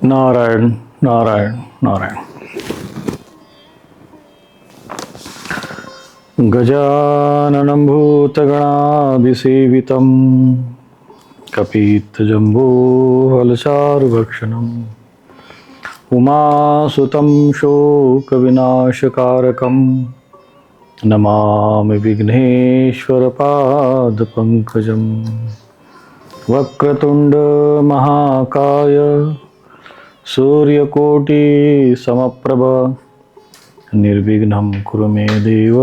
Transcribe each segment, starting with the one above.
नारायण नारायण नारायण। गजाननं भूतगणादिसेवितं कपित्थजम्बोफलचारुभक्षणम् उमासुतं शोकविनाशकारकं नमामि विघ्नेश्वरपादपङ्कजम्। वक्रतुण्डमहाकाय सूर्यकोटिसमप्रभ निर्विघ्नं कुरु मे देव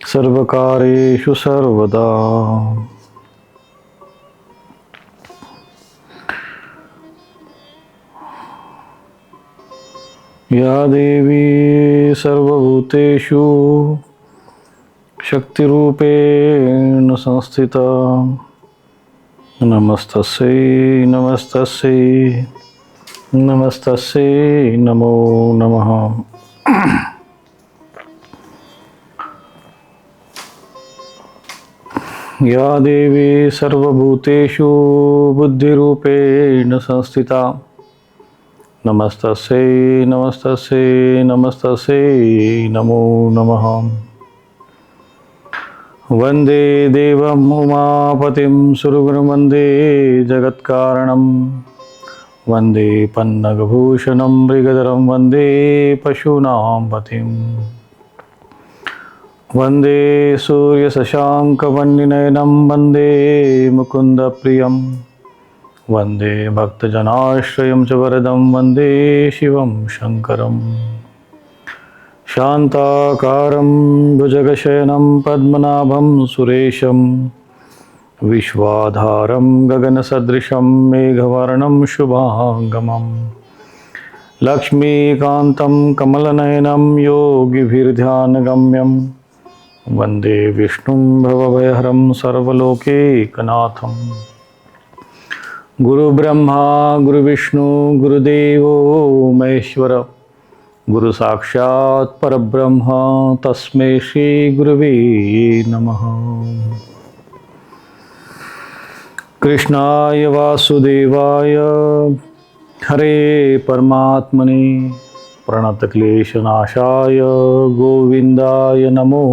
सर्वकार्येषु सर्वदा। या देवी सर्वभूतेषु शक्तिरूपेण संस्थिता नमस्तस्यै नमस्तस्यै नमस्तस्यै नमो नमः। या देवी सर्वभूतेषु बुद्धिरूपेण संस्थिता नमस्तस्यै नमस्तस्यै नमस्तस्यै नमो नमः। वन्दे देवम् उमापतिं सुरगुरुं वन्दे जगत्कारणं वन्दे पन्नगभूषणं मृगधरं वन्दे पशूनां पतिम्। वन्दे सूर्यशशाङ्कवह्निनयनं वन्दे मुकुन्दप्रियं वन्दे भक्तजनाश्रयं च वरदं वन्दे शिवं शङ्करम्। शान्ताकारं भुजगशयनं पद्मनाभं सुरेशं विश्वाधारं गगनसदृशं मेघवर्णं शुभांगमम्। लक्ष्मीकान्तं कमलनयनं योगिभिर्ध्यानगम्यं वन्दे विष्णुं भवभयहरं सर्वलोकैकनाथं। गुरुब्रह्मा गुरुविष्णु गुरुदेवो महेश्वर गुरु साक्षात् परब्रह्म तस्मै श्री गुरुवे नमः। कृष्णाय वासुदेवाय हरे परमात्मने प्रणतक्लेशनाशाय गोविन्दाय नमो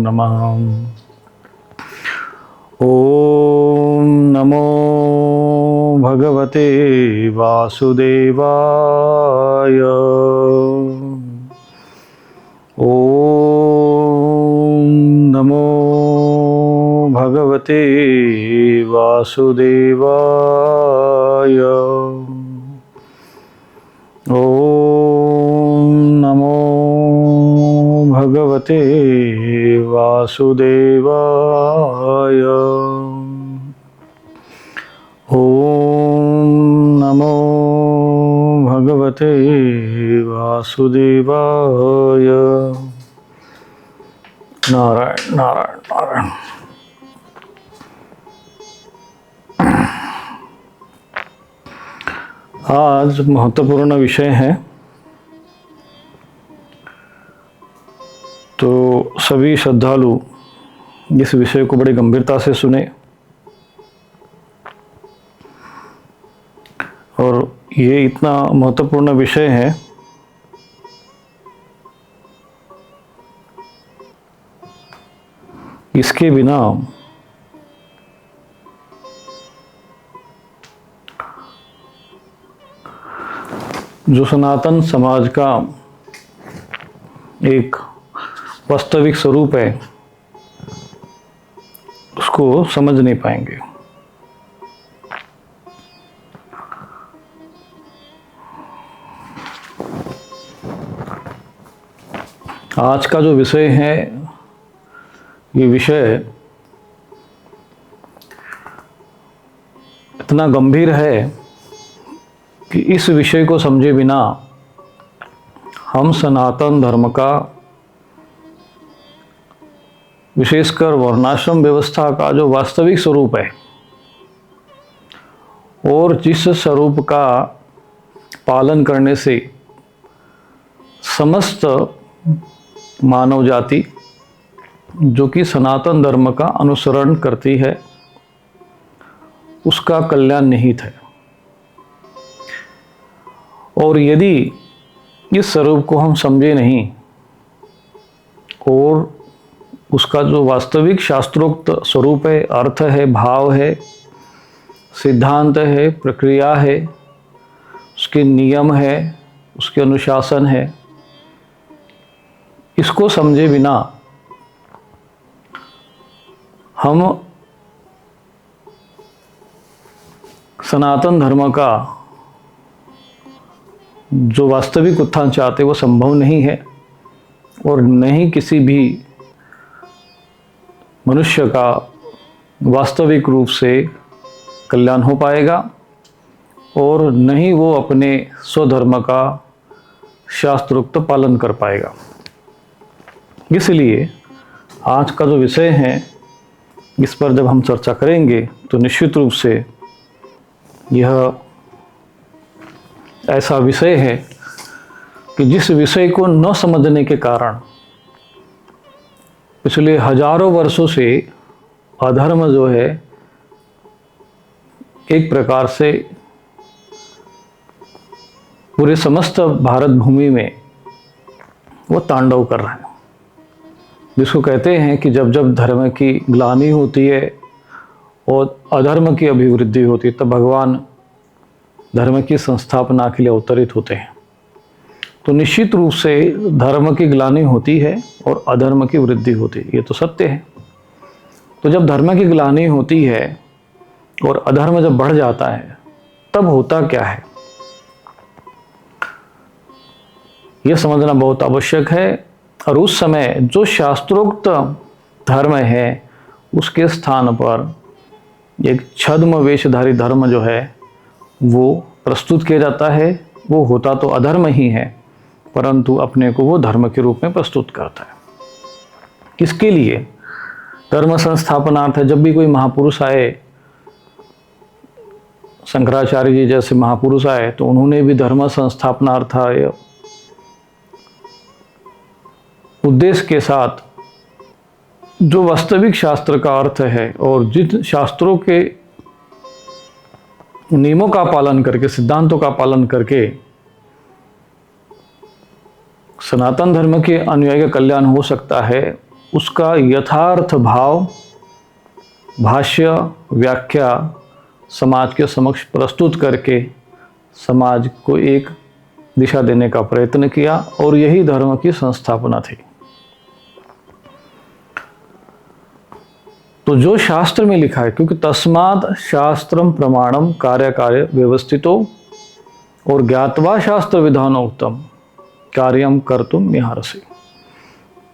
नमः। ॐ नमो भगवते वासुदेवाय। ॐ नमो भगवते वासुदेवाय। ॐ नमो भगवते वासुदेवाय। ॐ नमो भगवते वासुदेवाय। नारायण नारायण नारायण। आज महत्वपूर्ण विषय है, तो सभी श्रद्धालु इस विषय को बड़ी गंभीरता से सुने और ये इतना महत्वपूर्ण विषय है इसके बिना जो सनातन समाज का एक वास्तविक स्वरूप है उसको समझ नहीं पाएंगे। आज का जो विषय है ये विषय इतना गंभीर है कि इस विषय को समझे बिना हम सनातन धर्म का, विशेषकर वर्णाश्रम व्यवस्था का जो वास्तविक स्वरूप है और जिस स्वरूप का पालन करने से समस्त मानव जाति जो कि सनातन धर्म का अनुसरण करती है उसका कल्याण निहित है। और यदि इस स्वरूप को हम समझे नहीं और उसका जो वास्तविक शास्त्रोक्त स्वरूप है, अर्थ है, भाव है, सिद्धांत है, प्रक्रिया है, उसके नियम है, उसके अनुशासन है, इसको समझे बिना हम सनातन धर्म का जो वास्तविक उत्थान चाहते वो संभव नहीं है और न ही किसी भी मनुष्य का वास्तविक रूप से कल्याण हो पाएगा और न ही वो अपने स्वधर्म का शास्त्रोक्त पालन कर पाएगा। इसलिए आज का जो विषय है इस पर जब हम चर्चा करेंगे तो निश्चित रूप से यह ऐसा विषय है कि जिस विषय को न समझने के कारण पिछले हजारों वर्षों से अधर्म जो है एक प्रकार से पूरे समस्त भारत भूमि में वो तांडव कर रहा है, जिसको कहते हैं कि जब जब धर्म की ग्लानि होती है और अधर्म की अभिवृद्धि होती है तब भगवान धर्म की संस्थापना के लिए अवतरित होते हैं। तो निश्चित रूप से धर्म की ग्लानि होती है और अधर्म की वृद्धि होती है, ये तो सत्य है। तो जब धर्म की ग्लानि होती है और अधर्म जब बढ़ जाता है तब होता क्या है, यह समझना बहुत आवश्यक है। और उस समय जो शास्त्रोक्त धर्म है उसके स्थान पर एक छद्म वेशधारी धर्म जो है वो प्रस्तुत किया जाता है। वो होता तो अधर्म ही है परंतु अपने को वो धर्म के रूप में प्रस्तुत करता है। किसके लिए? धर्म संस्थापनार्थ है। जब भी कोई महापुरुष आए, शंकराचार्य जी जैसे महापुरुष आए तो उन्होंने भी धर्म संस्थापनार्थ उद्देश्य के साथ जो वास्तविक शास्त्र का अर्थ है और जिन शास्त्रों के नियमों का पालन करके, सिद्धांतों का पालन करके सनातन धर्म के अनुयायी का कल्याण हो सकता है, उसका यथार्थ भाव, भाष्य, व्याख्या समाज के समक्ष प्रस्तुत करके समाज को एक दिशा देने का प्रयत्न किया और यही धर्म की संस्थापना थी। तो जो शास्त्र में लिखा है, क्योंकि तस्मात् शास्त्रम प्रमाणम कार्य कार्य व्यवस्थितो और ज्ञातवा शास्त्र विधानोक्तम कार्यम कर्तुम मिहारसि,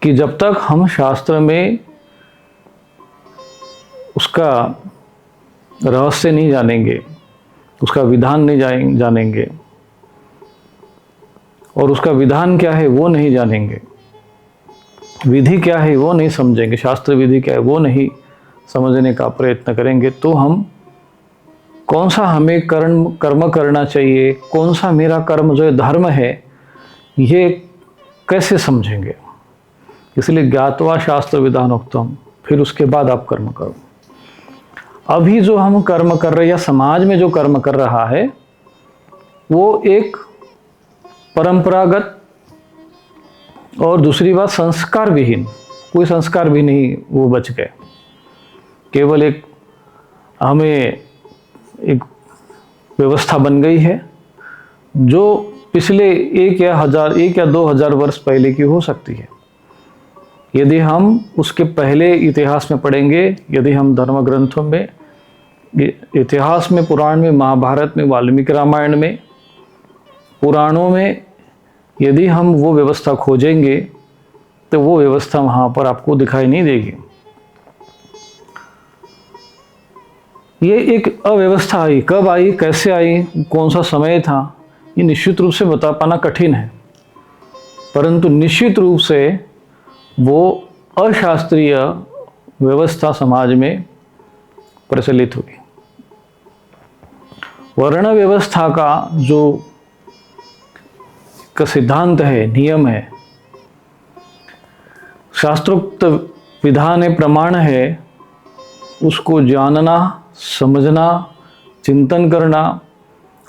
कि जब तक हम शास्त्र में उसका रहस्य नहीं जानेंगे, उसका विधान नहीं जानेंगे और उसका विधान क्या है वो नहीं जानेंगे, विधि क्या है वो नहीं समझेंगे, शास्त्र विधि क्या है वो नहीं समझने का प्रयत्न करेंगे, तो हम कौन सा हमें कर्म करना चाहिए, कौन सा मेरा कर्म जो है धर्म है, ये कैसे समझेंगे। इसलिए ज्ञातवा शास्त्र विधानोक्तम, फिर उसके बाद आप कर्म करो। अभी जो हम कर्म कर रहे हैं या समाज में जो कर्म कर रहा है वो एक परंपरागत और दूसरी बात संस्कार विहीन, कोई संस्कार भी नहीं वो बच गए। केवल एक हमें एक व्यवस्था बन गई है जो पिछले 1 या 2 हजार वर्ष पहले की हो सकती है। यदि हम उसके पहले इतिहास में पढ़ेंगे, यदि हम धर्म ग्रंथों में, इतिहास में, पुराण में, महाभारत में, वाल्मीकि रामायण में, पुराणों में यदि हम वो व्यवस्था खोजेंगे तो वो व्यवस्था वहाँ पर आपको दिखाई नहीं देगी। ये एक अव्यवस्था आई, कब आई, कैसे आई, कौन सा समय था, ये निश्चित रूप से बता पाना कठिन है, परंतु निश्चित रूप से वो अशास्त्रीय व्यवस्था समाज में प्रचलित हुई। वर्ण व्यवस्था का जो का सिद्धांत है, नियम है, शास्त्रोक्त विधान है, प्रमाण है, उसको जानना, समझना, चिंतन करना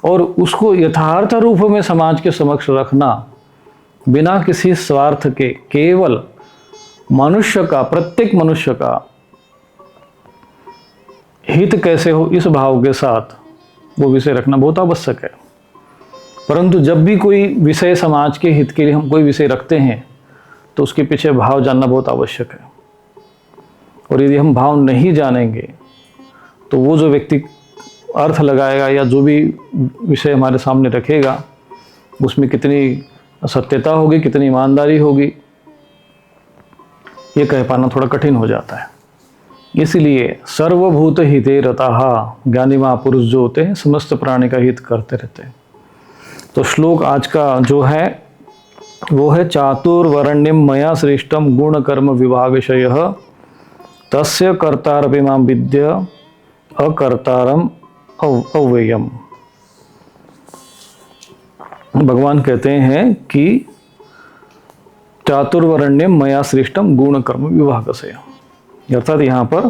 और उसको यथार्थ रूप में समाज के समक्ष रखना, बिना किसी स्वार्थ के, केवल मनुष्य का, प्रत्येक मनुष्य का हित कैसे हो इस भाव के साथ वो विषय रखना बहुत आवश्यक है। परंतु जब भी कोई विषय समाज के हित के लिए हम कोई विषय रखते हैं तो उसके पीछे भाव जानना बहुत आवश्यक है। और यदि हम भाव नहीं जानेंगे तो वो जो व्यक्ति अर्थ लगाएगा या जो भी विषय हमारे सामने रखेगा उसमें कितनी सत्यता होगी, कितनी ईमानदारी होगी, ये कह पाना थोड़ा कठिन हो जाता है। इसलिए सर्वभूत हिते रताः, ज्ञानी महापुरुष जो होते हैं समस्त प्राणी का हित करते रहते हैं। तो श्लोक आज का जो है वो है चातुर्वर्ण्यम मया सृष्टम गुण कर्म विभागशयः तस्य कर्तारपि मां विद्य अकर्तारम अव्ययम। भगवान कहते हैं कि चातुर्वर्ण्यम मया सृष्टम गुण कर्म विभागशयः, अर्थात यहाँ पर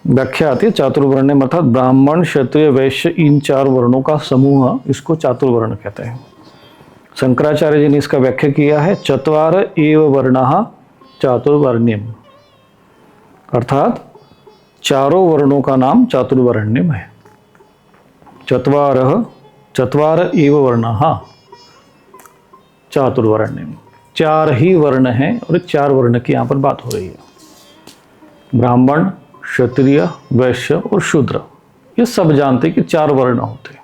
व्याख्या आती है चातुर्वर्ण्यम अर्थात ब्राह्मण क्षत्रिय वैश्य इन 4 वर्णों का समूह, इसको चातुर्वर्ण कहते हैं। शंकराचार्य जी ने इसका व्याख्या किया है चत्वार एव वर्णाः चातुर्वर्ण्यम, अर्थात चारों वर्णों का नाम चातुर्वर्ण्यम है। चत्वार एव वर्णाः चातुर्वर्ण्यम, 4 ही वर्ण हैं और 4 वर्ण की यहाँ पर बात हो रही है। ब्राह्मण, क्षत्रिय, वैश्य और शूद्र, ये सब जानते कि 4 वर्ण होते हैं।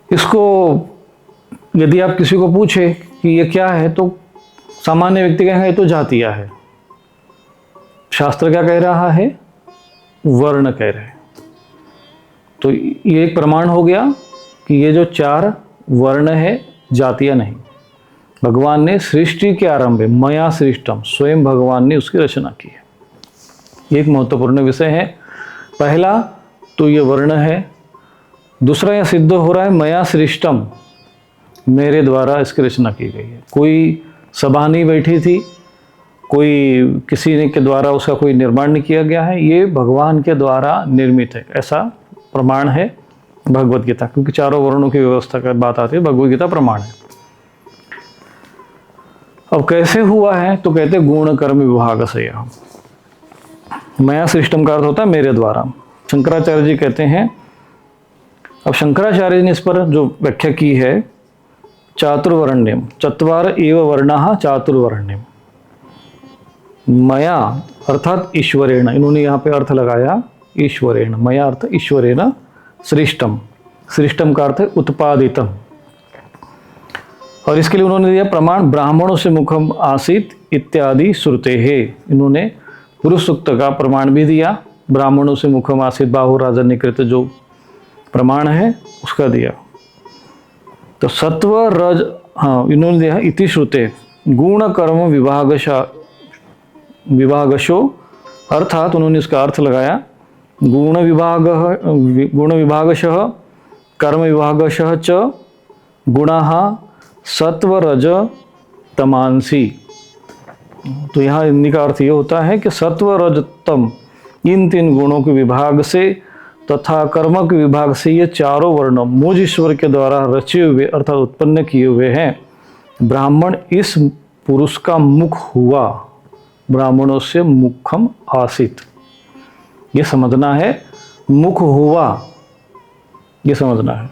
इसको यदि आप किसी को पूछे कि ये क्या है तो सामान्य व्यक्ति कहेंगे ये तो जातियां है। शास्त्र क्या कह रहा है? वर्ण कह रहे हैं। तो ये एक प्रमाण हो गया कि ये जो 4 वर्ण है जातियां नहीं। भगवान ने सृष्टि के आरंभ में मया सृष्टम, स्वयं भगवान ने उसकी रचना की है। एक महत्वपूर्ण विषय है। पहला तो ये वर्ण है, दूसरा यह सिद्ध हो रहा है मया सृष्टम, मेरे द्वारा इसकी रचना की गई है। कोई सभा नहीं बैठी थी, कोई किसी ने के द्वारा उसका कोई निर्माण नहीं किया गया है, ये भगवान के द्वारा निर्मित है, ऐसा प्रमाण है भगवत गीता। क्योंकि 4 वर्णों की व्यवस्था का बात आती है, भगवत गीता प्रमाण है। अब कैसे हुआ है तो कहते गुण कर्म विभाग से, मया सृष्टम का अर्थ होता है मेरे द्वारा। शंकराचार्य जी कहते हैं, अब शंकराचार्य ने इस पर जो व्याख्या की है चातुर्वर्ण्यम, चत्वार एव वर्णाः चातुर्वर्ण्यम, मया अर्थात ईश्वरेण, इन्होंने यहाँ पे अर्थ लगाया ईश्वरेण, मया अर्थ ईश्वरेण सृष्टम, सृष्टम का अर्थ है उत्पादितम। और इसके लिए उन्होंने दिया प्रमाण ब्राह्मणों से मुखम आसीत इत्यादि श्रुते है। इन्होंने पुरुष सूक्त का प्रमाण भी दिया, ब्राह्मणों से मुखम आसीत बाहु राजन्यकृत जो प्रमाण है उसका दिया। तो सत्व रज, हाँ इन्होंने दिया इति श्रुते गुण कर्म विभागशो, अर्थात उन्होंने इसका अर्थ लगाया गुण विभागशः कर्म विभागशः च गुणाः सत्व रज तमांसी। तो यहाँ इनका अर्थ ये होता है कि सत्व रज तम, इन 3 गुणों के विभाग से तथा कर्म के विभाग से ये 4 वर्ण मुझ ईश्वर के द्वारा रचे हुए अर्थात उत्पन्न किए हुए हैं। ब्राह्मण इस पुरुष का मुख हुआ, ब्राह्मणों से मुखम आसित, ये समझना है, मुख हुआ ये समझना है,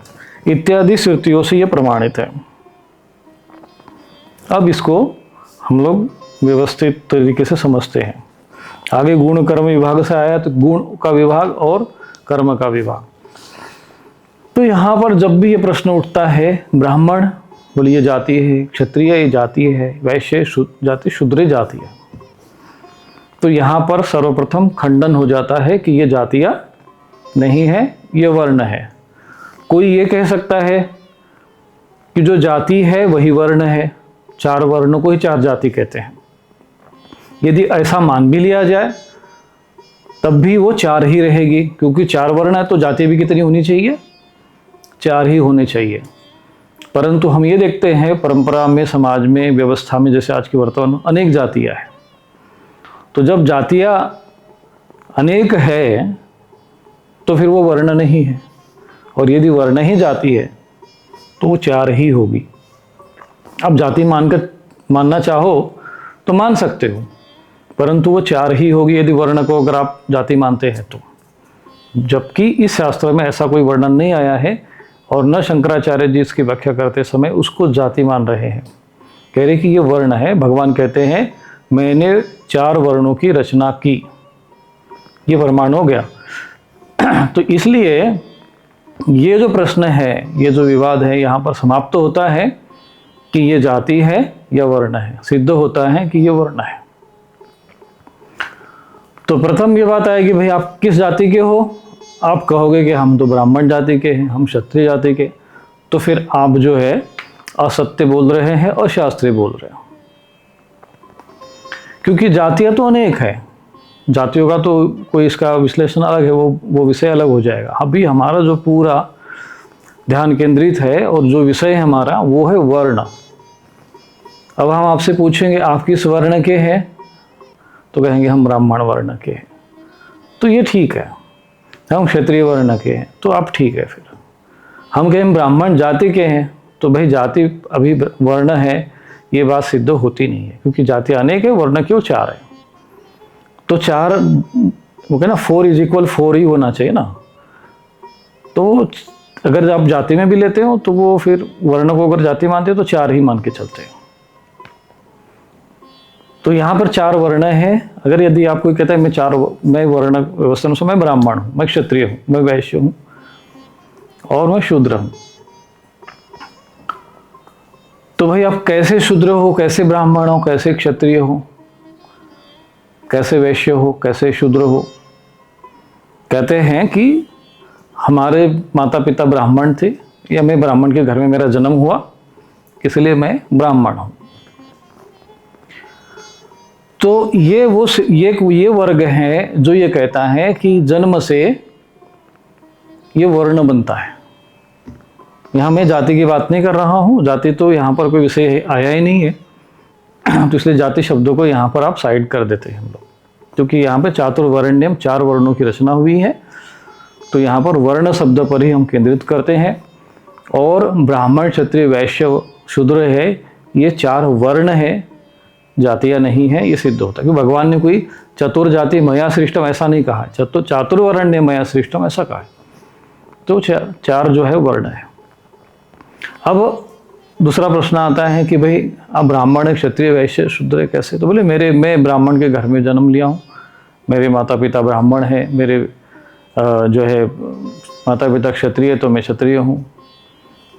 इत्यादि श्रुतियों से ये प्रमाणित है। अब इसको हम लोग व्यवस्थित तरीके से समझते हैं। आगे गुण कर्म विभाग से आया तो गुण का विभाग और कर्म का विभाग। तो यहाँ पर जब भी ये प्रश्न उठता है, ब्राह्मण बोलिए ये जाति है, क्षत्रिय ये जाति है, वैश्य जाति, शूद्र जाति है, तो यहाँ पर सर्वप्रथम खंडन हो जाता है कि ये जातियाँ नहीं है, ये वर्ण है। कोई ये कह सकता है कि जो जाति है वही वर्ण है, 4 वर्णों को ही 4 जाति कहते हैं। यदि ऐसा मान भी लिया जाए तब भी वो 4 ही रहेगी, क्योंकि 4 वर्ण है तो जाति भी कितनी होनी चाहिए? 4 ही होने चाहिए। परंतु हम ये देखते हैं परंपरा में, समाज में, व्यवस्था में, जैसे आज की वर्तमान अनेक जातियाँ हैं। तो जब जातियाँ अनेक है तो फिर वो वर्ण नहीं है, और यदि वर्ण ही जाति है तो वो 4 ही होगी। अब जाति मानना चाहो तो मान सकते हो, परंतु वो 4 ही होगी यदि वर्ण को अगर आप जाति मानते हैं तो। जबकि इस शास्त्र में ऐसा कोई वर्णन नहीं आया है और न शंकराचार्य जी इसकी व्याख्या करते समय उसको जाति मान रहे हैं। कह रहे कि ये वर्ण है। भगवान कहते हैं मैंने 4 वर्णों की रचना की, ये प्रमाण हो गया। तो इसलिए ये जो प्रश्न है, ये जो विवाद है, यहाँ पर समाप्त तो होता है कि ये जाति है या वर्ण है, सिद्ध होता है कि ये वर्ण है। तो प्रथम ये बात आएगी भाई आप किस जाति के हो। आप कहोगे कि हम तो ब्राह्मण जाति के हैं, हम क्षत्रिय जाति के, तो फिर आप जो है असत्य बोल रहे हैं और शास्त्रीय बोल रहे हैं। क्योंकि जातियां तो अनेक है, जातियों का तो कोई इसका विश्लेषण अलग है, वो विषय अलग हो जाएगा। अभी हमारा जो पूरा ध्यान केंद्रित है और जो विषय है हमारा वो है वर्ण। अब हम आपसे पूछेंगे आप किस वर्ण के हैं, तो कहेंगे हम ब्राह्मण वर्ण के हैं, तो ये ठीक है। हम क्षत्रिय वर्ण के हैं, तो आप ठीक है। फिर हम कहें ब्राह्मण जाति के हैं, तो भाई जाति अभी वर्ण है, ये बात सिद्ध होती नहीं है, क्योंकि जाति अनेक है, वर्ण क्यों 4 है। तो 4 वो कहना 4 = 4 ही होना चाहिए ना। तो अगर आप जाति में भी लेते हो तो वो फिर वर्ण को अगर जाति मानते हो तो 4 ही मान के चलते हो। तो यहाँ पर 4 वर्ण है। अगर यदि आप कोई कहता है मैं वर्ण व्यवस्था से मैं ब्राह्मण हूँ, मैं क्षत्रिय हूँ, मैं वैश्य हूँ और मैं शूद्र हूँ, तो भाई आप कैसे शूद्र हो, कैसे ब्राह्मण हो, कैसे क्षत्रिय हो, कैसे वैश्य हो, कैसे शूद्र हो। कहते हैं कि हमारे माता पिता ब्राह्मण थे या मैं ब्राह्मण के घर में मेरा जन्म हुआ, इसलिए मैं ब्राह्मण हूं। तो ये वर्ग है जो ये कहता है कि जन्म से ये वर्ण बनता है। यहाँ मैं जाति की बात नहीं कर रहा हूँ, जाति तो यहाँ पर कोई विषय आया ही नहीं है, तो इसलिए जाति शब्दों को यहाँ पर आप साइड कर देते हैं हम लोग, क्योंकि यहाँ पे चातुर्वर्ण्यम 4 वर्णों की रचना हुई है। तो यहाँ पर वर्ण शब्द पर ही हम केंद्रित करते हैं। और ब्राह्मण क्षत्रिय वैश्य शूद्र है, ये 4 वर्ण है, जातियाँ नहीं है, ये सिद्ध होता है। क्योंकि भगवान ने कोई चतुर जाति मया सृष्टम ऐसा नहीं कहा है, चातुर्वर्ण्य मया सृष्टम ऐसा कहा है। तो 4 जो है वर्ण है। अब दूसरा प्रश्न आता है कि भाई अब ब्राह्मण क्षत्रिय वैश्य शूद्र कैसे। तो बोले मैं ब्राह्मण के घर में जन्म लिया हूँ, मेरे माता पिता ब्राह्मण हैं, मेरे जो है माता पिता क्षत्रिय, तो मैं क्षत्रिय हूँ,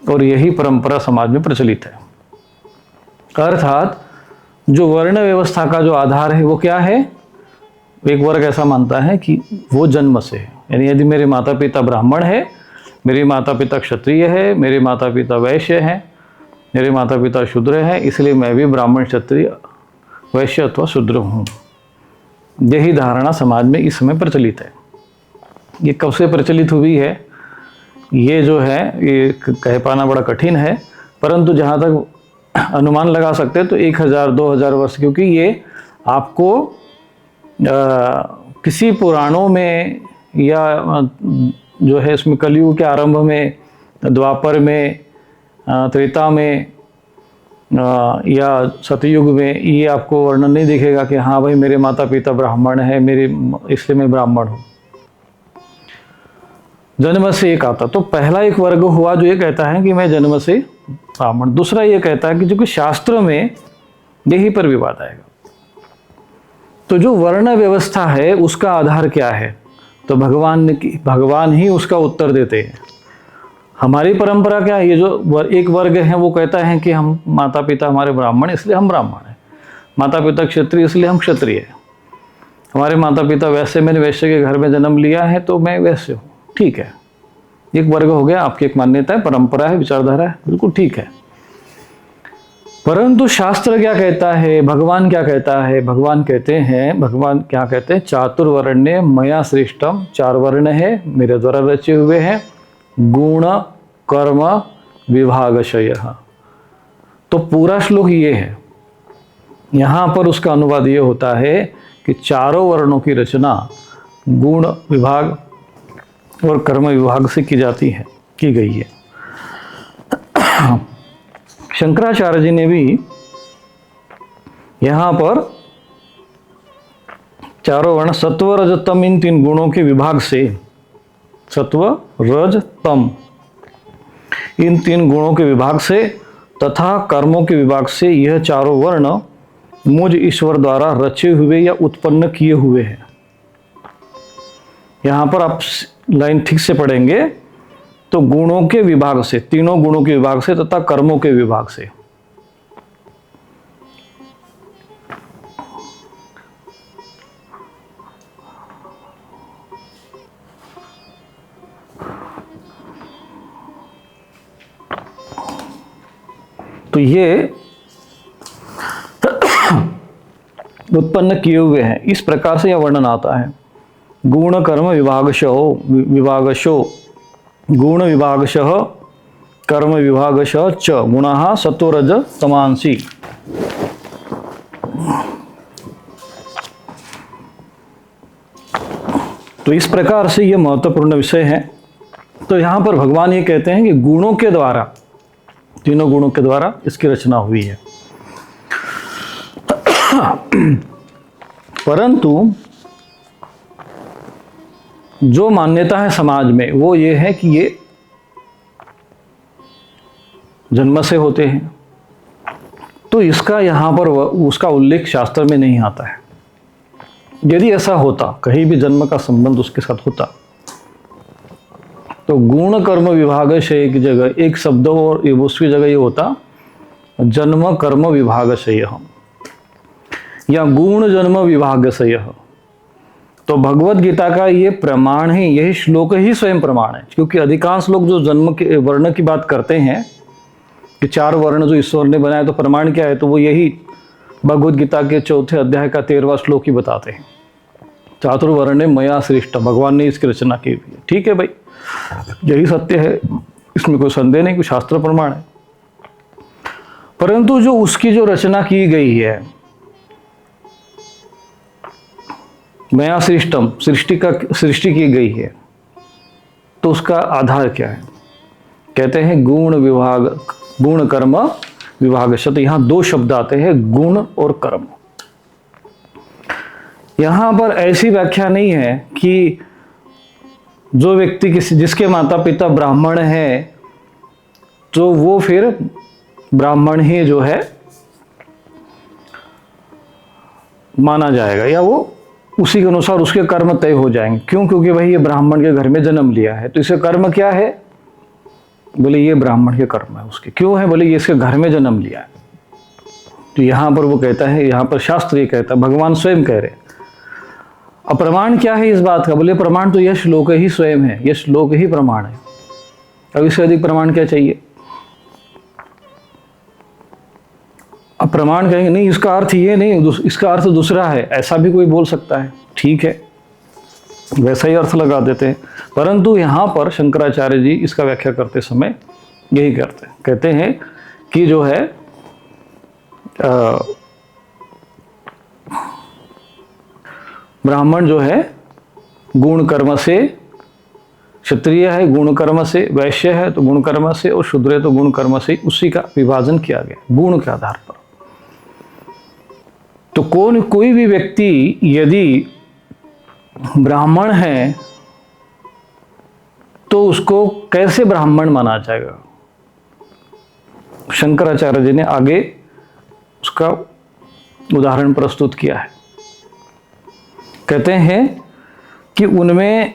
और यही परंपरा समाज में प्रचलित है। अर्थात जो वर्ण व्यवस्था का जो आधार है वो क्या है। एक वर्ग ऐसा मानता है कि वो जन्म से है, यानी यदि मेरे माता पिता ब्राह्मण है, मेरे माता पिता क्षत्रिय है, मेरे माता पिता वैश्य हैं, मेरे माता पिता शूद्र हैं, इसलिए मैं भी ब्राह्मण क्षत्रिय वैश्य अथवा शूद्र हूँ। यही धारणा समाज में इस समय प्रचलित है। ये कब से प्रचलित हुई है ये जो है ये कह पाना बड़ा कठिन है, परंतु जहाँ तक अनुमान लगा सकते हैं तो 1000-2000 वर्ष, क्योंकि ये आपको किसी पुराणों में या जो है इसमें कलयुग के आरंभ में, द्वापर में, त्रेता में या सतयुग में ये आपको वर्णन नहीं दिखेगा कि हाँ भाई मेरे माता पिता ब्राह्मण है, इसलिए मैं ब्राह्मण हूँ। जन्म से एक आता, तो पहला एक वर्ग हुआ जो ये कहता है कि मैं जन्म से ब्राह्मण। दूसरा ये कहता है कि जो कि शास्त्र में यही पर विवाद आएगा। तो जो वर्ण व्यवस्था है उसका आधार क्या है, तो भगवान ही उसका उत्तर देते हैं। हमारी परंपरा क्या है, ये जो एक वर्ग है वो कहता है कि हम माता पिता हमारे ब्राह्मण इसलिए हम ब्राह्मण हैं, माता पिता क्षत्रिय इसलिए हम क्षत्रिय हैं, हमारे माता पिता वैसे, मैंने वैश्य के घर में जन्म लिया है तो मैं वैश्य हूँ। ठीक है, एक वर्ग हो गया, आपकी एक मान्यता है, परंपरा है, विचारधारा है, बिल्कुल ठीक है। परंतु शास्त्र क्या कहता है, भगवान क्या कहता है। भगवान क्या कहते हैं, चातुर्वर्ण्य मया सृष्टम, 4 वर्ण है मेरे द्वारा रचे हुए हैं, गुण कर्म विभागशयः। तो पूरा श्लोक ये है। यहाँ पर उसका अनुवाद ये होता है कि 4 वर्णों की रचना गुण विभाग और कर्म विभाग से की जाती है। की गई है। शंकराचार्य जी ने भी यहाँ पर चारों वर्ण सत्व रज तम इन 3 गुणों के विभाग से, सत्व रज तम इन 3 गुणों के विभाग से तथा कर्मों के विभाग से यह चारों वर्ण मुझ ईश्वर द्वारा रचे हुए या उत्पन्न किए हुए हैं। यहां पर आप लाइन ठीक से पढ़ेंगे तो गुणों के विभाग से, तीनों गुणों के विभाग से तथा कर्मों के विभाग से। तो ये उत्पन्न किए हुए हैं, इस प्रकार से यह वर्णन आता है। गुण कर्म विभागशो गुण विभागशः कर्म विभागशः च गुणाः सत्वरज तमांसी। तो इस प्रकार से यह महत्वपूर्ण विषय है। तो यहां पर भगवान ये कहते हैं कि गुणों के द्वारा, तीनों गुणों के द्वारा इसकी रचना हुई है। परंतु जो मान्यता है समाज में वो ये है कि ये जन्म से होते हैं, तो इसका यहाँ पर उसका उल्लेख शास्त्र में नहीं आता है। यदि ऐसा होता, कहीं भी जन्म का संबंध उसके साथ होता, तो गुण कर्म विभाग से एक जगह एक शब्द और उसकी जगह ये होता जन्म कर्म विभाग से या गुण जन्म विभाग से। तो भगवत गीता का ये प्रमाण ही, यही श्लोक ही स्वयं प्रमाण है। क्योंकि अधिकांश लोग जो जन्म के वर्ण की बात करते हैं कि 4 वर्ण जो ईश्वर ने बनाए, तो प्रमाण क्या है, तो वो यही भगवत गीता के 4थे अध्याय का 13वां श्लोक ही बताते हैं। चातुर्वर्ण मया सृष्ट, भगवान ने इसकी रचना की हुई है। ठीक है भाई, यही सत्य है, इसमें कोई संदेह नहीं, कोई शास्त्र प्रमाण है। परंतु जो उसकी जो रचना की गई है, मया सृष्टम, सृष्टि की गई है, तो उसका आधार क्या है? कहते हैं गुण कर्म विभाग। तो यहां 2 शब्द आते हैं, गुण और कर्म। यहां पर ऐसी व्याख्या नहीं है कि जो व्यक्ति जिसके माता पिता ब्राह्मण है तो वो फिर ब्राह्मण ही जो है माना जाएगा, या वो उसी के अनुसार उसके कर्म तय हो जाएंगे। क्यों? क्योंकि भाई ये ब्राह्मण के घर में जन्म लिया है, तो इसके कर्म क्या है? बोले ये ब्राह्मण के कर्म है उसके। क्यों है? बोले ये इसके घर में जन्म लिया है। तो यहां पर वो कहता है, यहां पर शास्त्र ये कहता है, भगवान स्वयं कह रहे हैं। अब प्रमाण क्या है इस बात का? बोले प्रमाण तो यह श्लोक ही स्वयं है, यह श्लोक ही प्रमाण है। अब इससे अधिक प्रमाण क्या चाहिए? अब प्रमाण कहेंगे नहीं, इसका अर्थ ये नहीं, इसका अर्थ दूसरा है, ऐसा भी कोई बोल सकता है। ठीक है, वैसा ही अर्थ लगा देते हैं। परंतु यहाँ पर शंकराचार्य जी इसका व्याख्या करते समय यही करते हैं, कहते हैं कि जो है ब्राह्मण जो है गुण कर्म से, क्षत्रिय है गुण कर्म से, वैश्य है तो गुण कर्म से, और शूद्र है तो गुण कर्म से, उसी का विभाजन किया गया गुण के आधार पर। तो कोई भी व्यक्ति यदि ब्राह्मण है तो उसको कैसे ब्राह्मण माना जाएगा? शंकराचार्य जी ने आगे उसका उदाहरण प्रस्तुत किया है। कहते हैं कि उनमें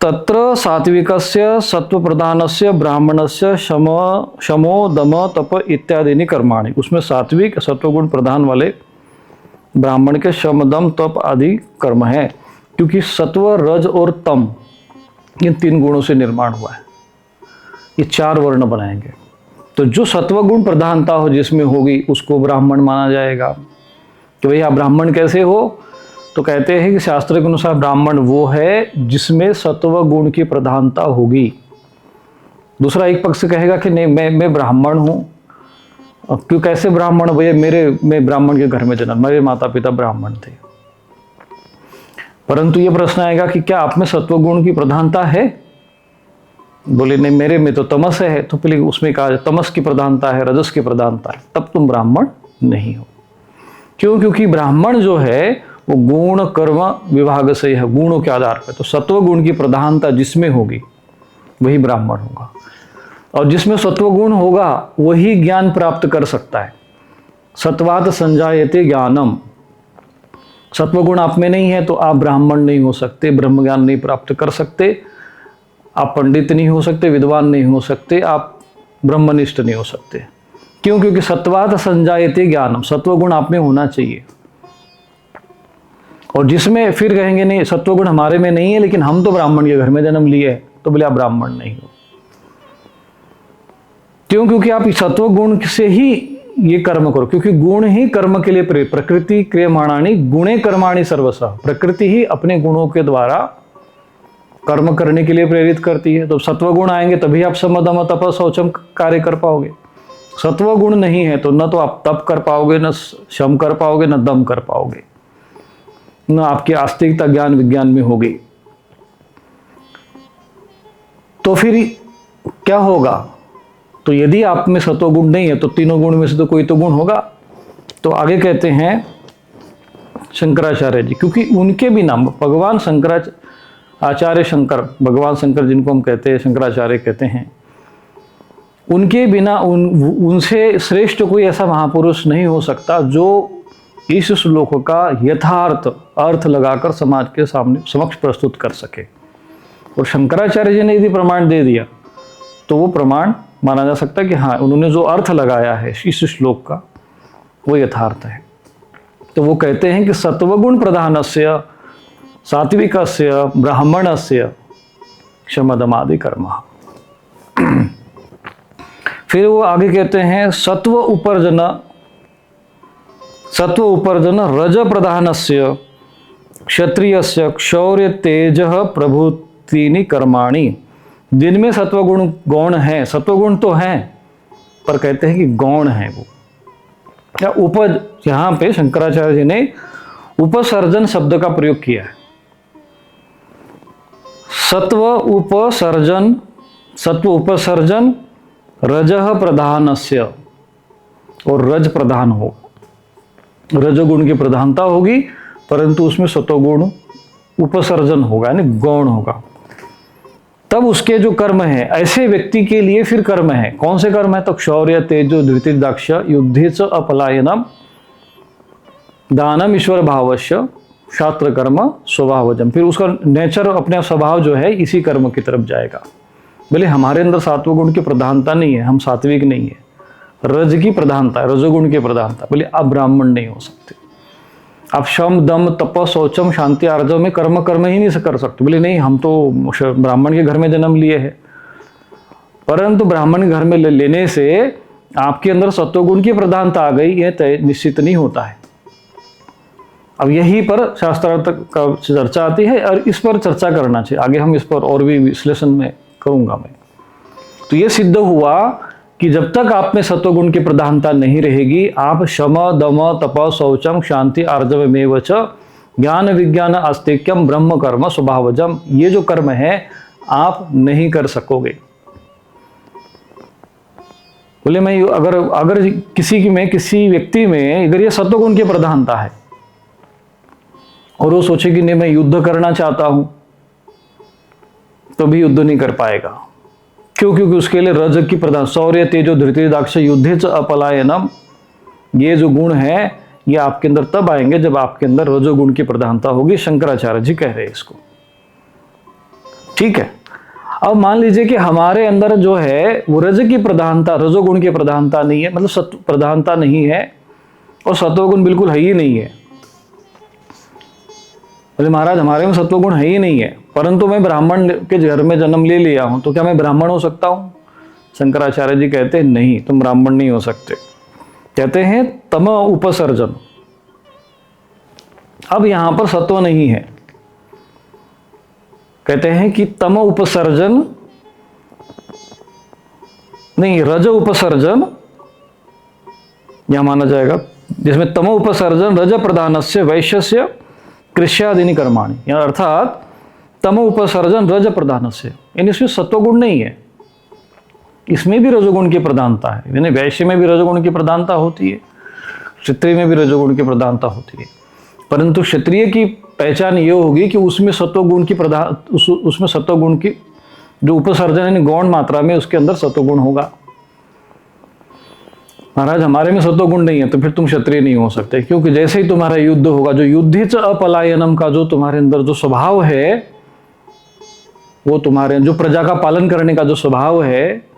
तत्र सात्विकस्य सत्व प्रधानस्य ब्राह्मणस्य शमो दम तप इत्यादि कर्माणि, उसमें सात्विक सत्वगुण प्रधान वाले ब्राह्मण के शम दम तप आदि कर्म है। क्योंकि सत्व रज और तम इन 3 गुणों से निर्माण हुआ है, ये 4 वर्ण बनाएंगे। तो जो सत्वगुण प्रधानता हो जिसमें होगी उसको ब्राह्मण माना जाएगा। कि भाई आप ब्राह्मण कैसे हो? तो कहते हैं कि शास्त्र के अनुसार ब्राह्मण वो है जिसमें सत्व गुण की प्रधानता होगी। दूसरा एक पक्ष कहेगा कि नहीं, मैं ब्राह्मण हूं। क्यों, कैसे ब्राह्मण? भैया मैं ब्राह्मण के घर में जन्म, मेरे माता पिता ब्राह्मण थे। परंतु ये प्रश्न आएगा कि क्या आप में सत्व गुण की प्रधानता है? बोले नहीं मेरे में तो तमस है, तो पहले उसमें कहा तमस की प्रधानता है, रजस की प्रधानता है, तब तुम ब्राह्मण नहीं हो। क्यों? क्योंकि ब्राह्मण जो है वो गुण कर्म विभाग से है, गुणों के आधार पर। तो सत्व गुण की प्रधानता जिसमें होगी वही ब्राह्मण होगा, और जिसमें सत्व गुण होगा वही ज्ञान प्राप्त कर सकता है। सत्वात संजायते ज्ञानम, सत्वगुण आप में नहीं है तो आप ब्राह्मण नहीं हो सकते, ब्रह्म ज्ञान नहीं प्राप्त कर सकते, आप पंडित नहीं हो सकते, विद्वान नहीं हो सकते, आप ब्रह्मनिष्ठ नहीं हो सकते। क्यों? क्योंकि सत्वात संजायते ज्ञानम, सत्वगुण आप में होना चाहिए। और जिसमें फिर कहेंगे नहीं सत्वगुण हमारे में नहीं है लेकिन हम तो ब्राह्मण के घर में जन्म लिए, तो बोले आप ब्राह्मण नहीं हो। क्यों? क्योंकि आप सत्वगुण से ही ये कर्म करो, क्योंकि गुण ही कर्म के लिए प्रेरित। प्रकृति क्रियमाणानि गुणे कर्माणि सर्वशः, प्रकृति ही अपने गुणों के द्वारा कर्म करने के लिए प्रेरित करती है। तो सत्वगुण आएंगे तभी आप सम दम तप शौचम कार्य कर पाओगे। सत्वगुण नहीं है तो न तो आप तप कर पाओगे, न शम कर पाओगे, न दम कर पाओगे, न आपकी आस्तिकता ज्ञान विज्ञान में होगी। तो फिर क्या होगा? तो यदि आप में सत्वगुण नहीं है तो तीनों गुण में से तो कोई तो गुण होगा। तो आगे कहते हैं शंकराचार्य जी, क्योंकि उनके बिना भगवान आचार्य शंकर, भगवान शंकर जिनको हम कहते हैं शंकराचार्य कहते हैं, उनके बिना उनसे श्रेष्ठ कोई ऐसा महापुरुष नहीं हो सकता जो इस श्लोक का यथार्थ अर्थ लगाकर समाज के सामने समक्ष प्रस्तुत कर सके। और शंकराचार्य जी ने यदि प्रमाण दे दिया तो वो प्रमाण माना जा सकता है कि हाँ उन्होंने जो अर्थ लगाया है इस श्लोक का वो यथार्थ है। तो वो कहते हैं कि सत्वगुण प्रधानस्य सात्विकस्य ब्राह्मणस्य शमदमादि कर्म। फिर वो आगे कहते हैं सत्व उपर्जन रज प्रधानस्य क्षत्रियस्य क्षौर्य तेज प्रभुतीनि कर्माणि। जिनमें सत्वगुण गौण है, सत्वगुण तो हैं पर कहते हैं कि गौण है वो, या उपज, यहां पे शंकराचार्य जी ने उपसर्जन शब्द का प्रयोग किया है। सत्व उपसर्जन रजः प्रधानस्य, और रज प्रधान हो, रजोगुण की प्रधानता होगी परंतु उसमें सत्वगुण उपसर्जन होगा यानी गौण होगा। तब उसके जो कर्म है ऐसे व्यक्ति के लिए फिर कर्म है। कौन से कर्म है? तो क्षौर्य तेजो धृति दाक्ष युद्धे च अपलायनम दानम ईश्वर भावस्य शास्त्र कर्म स्वभावजम। फिर उसका नेचर, अपने स्वभाव जो है इसी कर्म की तरफ जाएगा। बोले हमारे अंदर सात्विक गुण की प्रधानता नहीं है, हम सात्विक नहीं है, रज की प्रधानता है, रजोगुण की प्रधानता। बोले आप ब्राह्मण नहीं हो सकते, आप शम दम तप शौचम शांति आर्जव में कर्म ही नहीं कर सकते। बोले नहीं हम तो ब्राह्मण के घर में जन्म लिए हैं, परंतु ब्राह्मण के घर में लेने से आपके अंदर सत्वगुण की प्रधानता आ गई, यह तय निश्चित नहीं होता है। अब यहीं पर शास्त्रार्थ का चर्चा आती है और इस पर चर्चा करना चाहिए। आगे हम इस पर और भी विश्लेषण में करूंगा मैं। तो यह सिद्ध हुआ कि जब तक आप में सत्वगुण की प्रधानता नहीं रहेगी, आप शम दम तप शौचम शांति आर्जवमेव च ज्ञान विज्ञान आस्तिक्यम ब्रह्म कर्म स्वभावजम, ये जो कर्म है आप नहीं कर सकोगे। बोले मैं अगर किसी व्यक्ति में अगर ये सत्वगुण की प्रधानता है और वो सोचे कि नहीं मैं युद्ध करना चाहता हूं, तो भी युद्ध नहीं कर पाएगा। क्यों? क्योंकि उसके लिए रज की प्रधान, शौर्य तेजो धृति दाक्ष युद्धे च अपलायनम, ये जो गुण है ये आपके अंदर तब आएंगे जब आपके अंदर रजोगुण की प्रधानता होगी। शंकराचार्य जी कह रहे हैं इसको। ठीक है, अब मान लीजिए कि हमारे अंदर जो है वो रज की प्रधानता, रजोगुण की प्रधानता नहीं है, मतलब सत्व प्रधानता नहीं है और सत्वगुण बिल्कुल है ही नहीं है। बोले महाराज हमारे में सत्वगुण है ही नहीं है, परंतु मैं ब्राह्मण के घर में जन्म ले लिया हूं, तो क्या मैं ब्राह्मण हो सकता हूं? शंकराचार्य जी कहते हैं नहीं, तुम ब्राह्मण नहीं हो सकते। कहते हैं तम उपसर्जन। अब यहां पर सत्व नहीं है, कहते हैं कि तम उपसर्जन नहीं, रज उपसर्जन यहां माना जाएगा, जिसमें तम उपसर्जन रज प्रधानस्य वैश्यस्य कृष्यादिनी कर्माणि, अर्थात तम उपसर्जन रज प्रधानस्य, यानी इसमें सत्वगुण नहीं है, इसमें भी रजोगुण की प्रधानता है। यानी वैश्य में भी रजोगुण की प्रधानता होती है, क्षत्रिय में भी रजोगुण की प्रधानता होती है, परंतु क्षत्रिय की पहचान ये होगी कि उसमें सत्वगुण की उसमें सत्वगुण की जो उपसर्जन यानी गौण मात्रा में उसके अंदर सत्वगुण होगा। महाराज हमारे में सत्वगुण नहीं है तो फिर तुम क्षत्रिय नहीं हो सकते, क्योंकि जैसे ही तुम्हारा युद्ध होगा, जो युद्धिच अपलायनम का जो तुम्हारे अंदर जो स्वभाव है, वो तुम्हारे जो प्रजा का पालन करने का जो स्वभाव है,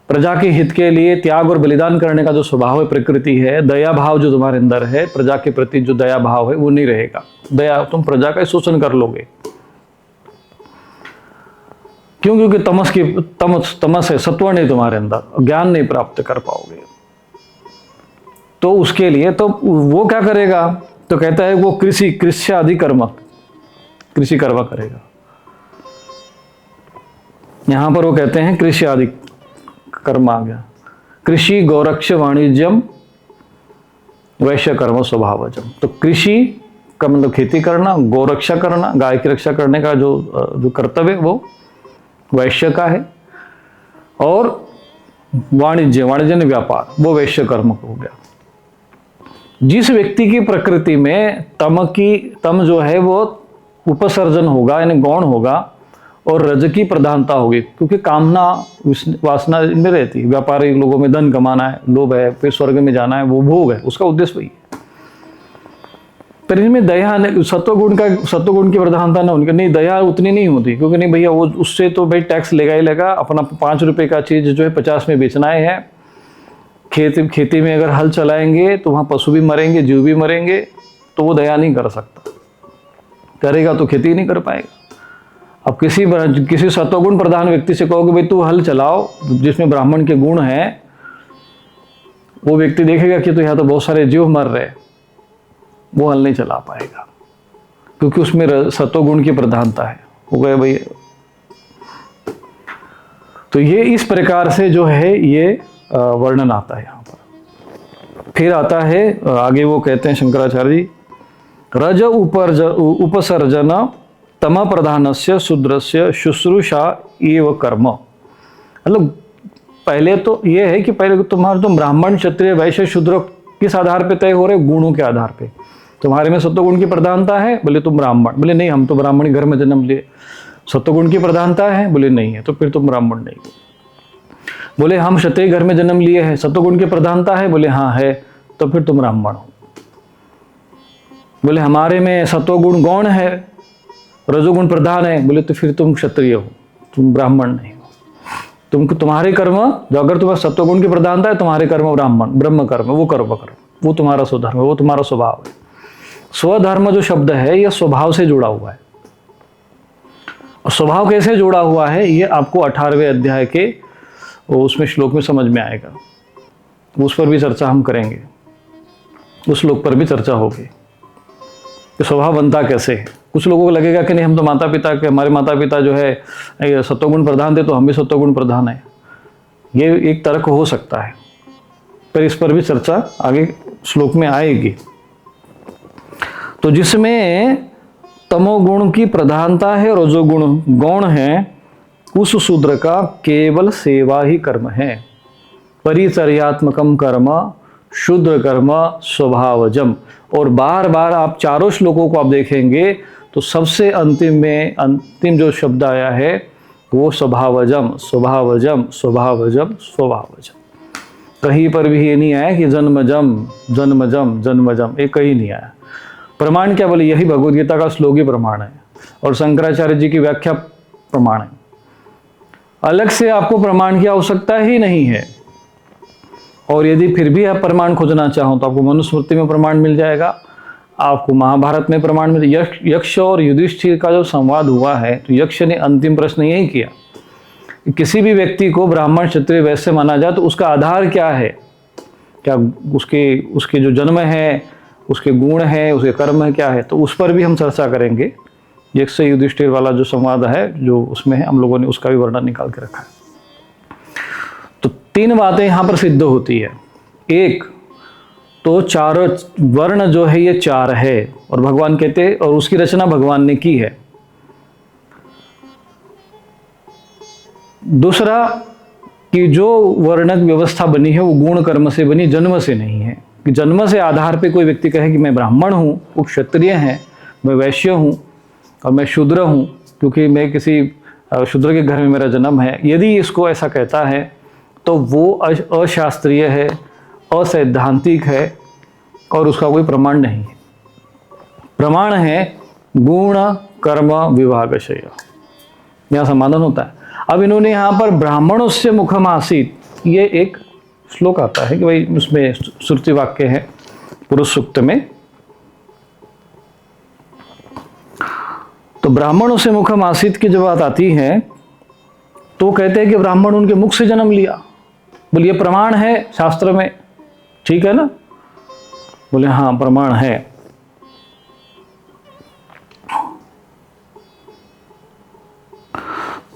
प्रजा के हित के लिए त्याग और बलिदान करने का जो स्वभाव है, प्रकृति है, दया भाव जो तुम्हारे अंदर है, प्रजा के प्रति जो दया भाव है वो नहीं रहेगा। दया, तुम प्रजा का शोषण कर लोगे। क्यों? क्योंकि तमस है, सत्व नहीं तुम्हारे अंदर, ज्ञान नहीं प्राप्त कर पाओगे। तो उसके लिए तो वो क्या करेगा? तो कहता है वो कृषि आदि कर्म, कृषि कर्म करेगा। यहां पर वो कहते हैं कृषि आदि कर्म आ गया। कृषि गौरक्ष वाणिज्यम वैश्य कर्म स्वभावजम। तो कृषि का मतलब खेती करना, गौरक्षा करना, गाय की रक्षा करने का जो कर्तव्य वो वैश्य का है, और वाणिज्य ने व्यापार, वो वैश्य कर्म हो गया। जिस व्यक्ति की प्रकृति में तम जो है वो उपसर्जन होगा यानी गौण होगा, और रज की प्रधानता होगी, क्योंकि कामना वासना में रहती है। व्यापारिक लोगों में धन कमाना है, लोभ है, फिर स्वर्ग में जाना है, वो भोग है, उसका उद्देश्य वही है। पर इसमें दया सत्वगुण की प्रधानता ना उनकी नहीं, दया उतनी नहीं होती, क्योंकि नहीं भैया वो उससे तो भाई टैक्स लेगा ही लेगा, अपना 5 रुपए का चीज जो है 50 में बेचना है। खेती में अगर हल चलाएंगे तो वहां पशु भी मरेंगे, जीव भी मरेंगे, तो वो दया नहीं कर सकता, करेगा तो खेती नहीं कर पाएगा। अब किसी सत्वगुण प्रधान व्यक्ति से कहोगे भाई तू हल चलाओ जिसमें ब्राह्मण के गुण हैं, वो व्यक्ति देखेगा कि तो यहाँ तो बहुत सारे जीव मर रहे, वो हल नहीं चला पाएगा, क्योंकि उसमें सत्वगुण की प्रधानता है। हो गए भाई। तो ये इस प्रकार से जो है ये वर्णन आता है यहाँ पर। फिर आता है आगे, वो कहते हैं शंकराचार्य जी, रज उपसर्जन तम प्रधानस्य शूद्रस्य शुश्रूषा एव कर्म। मतलब पहले तो ये है कि पहले तुम ब्राह्मण क्षत्रिय वैश्य शूद्र किस आधार पे तय हो रहे? गुणों के आधार पे। तुम्हारे में सत्वगुण की प्रधानता है, बोले तुम ब्राह्मण, बोले नहीं हम तो ब्राह्मण घर में जन्म लिए। सत्वगुण की प्रधानता है, बोले नहीं है, तो फिर तुम ब्राह्मण नहीं हो। बोले हम क्षत्रिय घर में जन्म लिए हैं, सत्वगुण की प्रधानता है, बोले हाँ है, तो फिर तुम ब्राह्मण हो। बोले हमारे में सत्वगुण गौण है, रजोगुण प्रधान है, बोले तो फिर तुम क्षत्रिय हो, तुम ब्राह्मण नहीं हो। तुम्हारे कर्म जो, अगर तुम्हारे सत्वगुण की प्रधानता है, तुम्हारे कर्म ब्रह्म कर्म, वो कर्म वो तुम्हारा स्वधर्म है, वो तुम्हारा स्वभाव है। स्वधर्म जो शब्द है ये स्वभाव से जुड़ा हुआ है। और स्वभाव कैसे जुड़ा हुआ है ये आपको 18वें अध्याय के उसमें श्लोक में समझ में आएगा, उस पर भी चर्चा हम करेंगे, उस श्लोक पर भी चर्चा होगी कि स्वभाव बनता कैसे है। कुछ लोगों को लगेगा कि नहीं हम तो हमारे माता पिता जो है सत्वगुण प्रधान थे तो हम भी सत्वगुण प्रधान है, ये एक तर्क हो सकता है, पर इस पर भी चर्चा आगे श्लोक में आएगी। तो जिसमें तमोगुण की प्रधानता है, रजोगुण गौण है, उस शूद्र का केवल सेवा ही कर्म है। परिचर्यात्मकम कर्म शूद्र कर्म स्वभावजम। और बार बार आप चारों श्लोकों को आप देखेंगे तो सबसे अंतिम जो शब्द आया है वो स्वभावजम स्वभावजम स्वभावजम स्वभावजम। कहीं पर भी ये नहीं आया कि जन्मजम जन्मजम जन्मजम, ये कहीं नहीं आया। प्रमाण क्या? बोले यही भगवद गीता का श्लोक ही प्रमाण है और शंकराचार्य जी की व्याख्या प्रमाण है। अलग से आपको प्रमाण की आवश्यकता ही नहीं है। और यदि फिर भी आप प्रमाण खोजना चाहो तो आपको मनुस्मृति में प्रमाण मिल जाएगा, आपको महाभारत में प्रमाण मिल। यक्ष और युधिष्ठिर का जो संवाद हुआ है तो यक्ष ने अंतिम प्रश्न यही किया, किसी भी को ब्राह्मण क्षत्रिय वैश्य माना जाए तो उसका आधार क्या है, क्या उसके जो जन्म है, उसके गुण है, उसके कर्म है, क्या है। तो उस पर भी हम चर्चा करेंगे। यक्ष युधिष्ठिर वाला जो संवाद है जो उसमें है, हम लोगों ने उसका भी वर्णन निकाल के रखा है। तो 3 बातें यहां पर सिद्ध होती है। एक तो चारों वर्ण जो है ये 4 है और भगवान कहते हैं, और उसकी रचना भगवान ने की है। दूसरा कि जो वर्णक व्यवस्था बनी है वो गुण कर्म से बनी, जन्म से नहीं है। कि जन्म से आधार पे कोई व्यक्ति कहे कि मैं ब्राह्मण हूँ, वो क्षत्रिय हैं, मैं वैश्य हूँ और मैं शूद्र हूँ क्योंकि मैं किसी शूद्र के घर में मेरा जन्म है, यदि इसको ऐसा कहता है तो वो अशास्त्रीय है, असैद्धांतिक है और उसका कोई प्रमाण नहीं है। प्रमाण है गुण कर्म विभागशय, यहाँ समाधान होता है। अब इन्होंने यहाँ पर ब्राह्मणों से मुखम आसीत, ये एक श्लोक आता है कि भाई उसमें श्रुति वाक्य है पुरुष सूक्त में, तो ब्राह्मणों से मुखम आसीत की जब बात आती है तो कहते हैं कि ब्राह्मण उनके मुख से जन्म लिया। बोले ये प्रमाण है शास्त्र में, ठीक है ना? बोले हाँ प्रमाण है।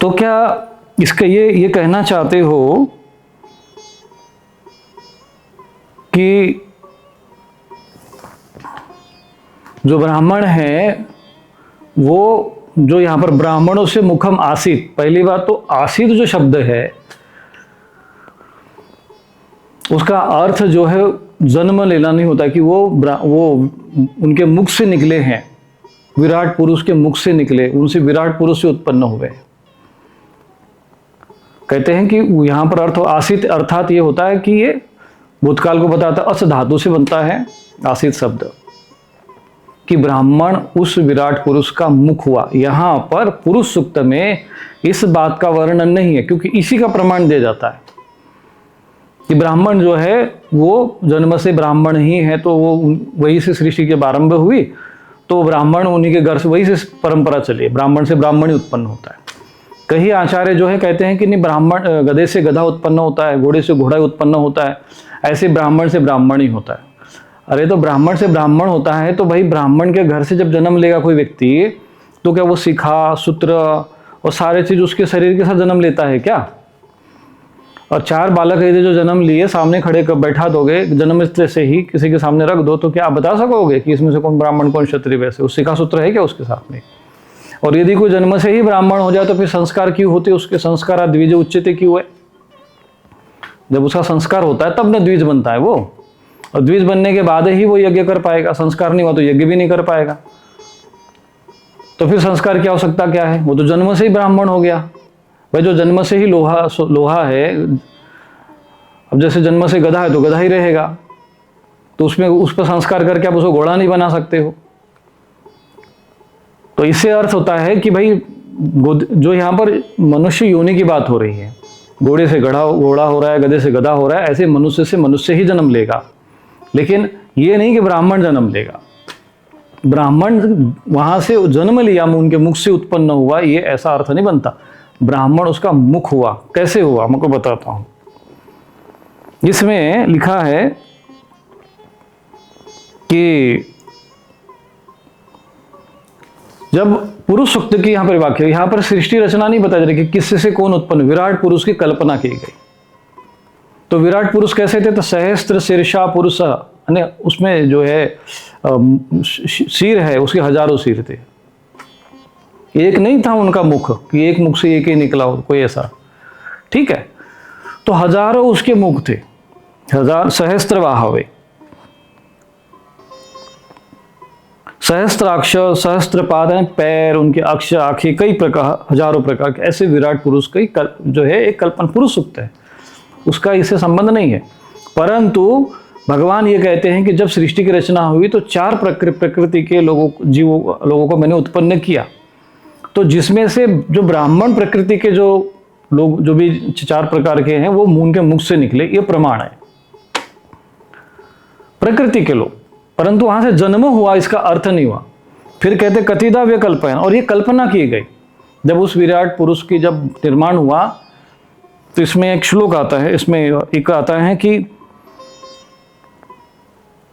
तो क्या इसका ये कहना चाहते हो कि जो ब्राह्मण है वो, जो यहां पर ब्राह्मणों से मुखम आसीत, पहली बात तो आसीत जो शब्द है उसका अर्थ जो है जन्म लेना नहीं होता कि वो उनके मुख से निकले हैं, विराट पुरुष के मुख से निकले, उनसे विराट पुरुष से उत्पन्न हुए। कहते हैं कि यहाँ पर अर्थ आसित अर्थात ये होता है कि ये भूतकाल को बताता है, अस धातु से बनता है आसित शब्द, कि ब्राह्मण उस विराट पुरुष का मुख हुआ। यहाँ पर पुरुष सूक्त में इस बात का वर्णन नहीं है क्योंकि इसी का प्रमाण दिया जाता है कि ब्राह्मण जो है वो जन्म से ब्राह्मण ही है, तो वो वही से सृष्टि की आरंभ हुई, तो ब्राह्मण उन्हीं के घर से वही से परंपरा चली, ब्राह्मण से ब्राह्मण ही उत्पन्न होता है। कई आचार्य जो है कहते हैं कि नहीं, ब्राह्मण गधे से गधा उत्पन्न होता है, घोड़े से घोड़ा उत्पन्न होता है, ऐसे ब्राह्मण से ब्राह्मण ही होता है। अरे तो ब्राह्मण से ब्राह्मण होता है तो भाई ब्राह्मण के घर से जब जन्म लेगा कोई व्यक्ति तो क्या वो शिखा सूत्र और सारे चीज उसके शरीर के साथ जन्म लेता है क्या? और चार बालक यदि जो जन्म लिए सामने खड़े कर बैठा दोगे, जन्म से ही किसी के सामने रख दो, तो क्या आप बता सकोगे कि इसमें से कौन ब्राह्मण कौन क्षत्रिय? वैसे उस शिखा सूत्र है क्या उसके साथ में? और यदि कोई जन्म से ही ब्राह्मण हो जाए तो फिर संस्कार क्यों होते? उसके संस्कार द्विज उच्चते क्यों है? जब उसका संस्कार होता है तब न द्विज बनता है वो, और द्विज बनने के बाद ही वो यज्ञ कर पाएगा। संस्कार नहीं हुआ तो यज्ञ भी नहीं कर पाएगा। तो फिर संस्कार की आवश्यकता क्या है? वो तो जन्म से ही ब्राह्मण हो गया। भाई जो जन्म से ही लोहा है, अब जैसे जन्म से गधा है तो गधा ही रहेगा, तो उसमें उस पर संस्कार करके आप उसको घोड़ा नहीं बना सकते हो। तो इससे अर्थ होता है कि भाई जो यहाँ पर मनुष्य योनि की बात हो रही है, घोड़े से घोड़ा हो रहा है, गधे से गधा हो रहा है, ऐसे मनुष्य से मनुष्य ही जन्म लेगा। लेकिन ये नहीं कि ब्राह्मण जन्म लेगा। ब्राह्मण वहां से जन्म लिया, उनके मुख से उत्पन्न हुआ, ये ऐसा अर्थ नहीं बनता। ब्राह्मण उसका मुख हुआ। कैसे हुआ मैं को बताता हूं। इसमें लिखा है कि जब पुरुष सूक्त की यहां पर वाक्य, यहां पर सृष्टि रचना नहीं बताई जा रही कि किससे से कौन उत्पन्न, विराट पुरुष की कल्पना की गई। तो विराट पुरुष कैसे थे? तो सहस्त्र शीर्षा पुरुष, यानी उसमें जो है सिर है उसके हजारों सिर थे। एक नहीं था उनका मुख कि एक मुख से एक ही निकला हो, कोई ऐसा, ठीक है? तो हजारों उसके मुख थे, हजार सहस्त्र वाहवे, सहस्त्राक्ष, सहस्त्रपाद है पैर, उनके अक्ष, आंखें, कई प्रकार, हजारों प्रकार के ऐसे विराट पुरुष की जो है एक कल्पना पुरुष सूक्त है, उसका इससे संबंध नहीं है। परंतु भगवान ये कहते हैं कि जब सृष्टि की रचना हुई तो चार प्रकृति के लोगों को मैंने उत्पन्न किया। तो जिसमें से जो ब्राह्मण प्रकृति के जो लोग, जो भी चार प्रकार के हैं, वो उनके मुख से निकले, ये प्रमाण है, प्रकृति के लोग। परंतु वहां से जन्म हुआ इसका अर्थ नहीं हुआ। फिर कहते कथिदा व्यकल्पयन, और ये कल्पना की गई। जब उस विराट पुरुष की जब निर्माण हुआ तो इसमें एक श्लोक आता है, इसमें एक आता है कि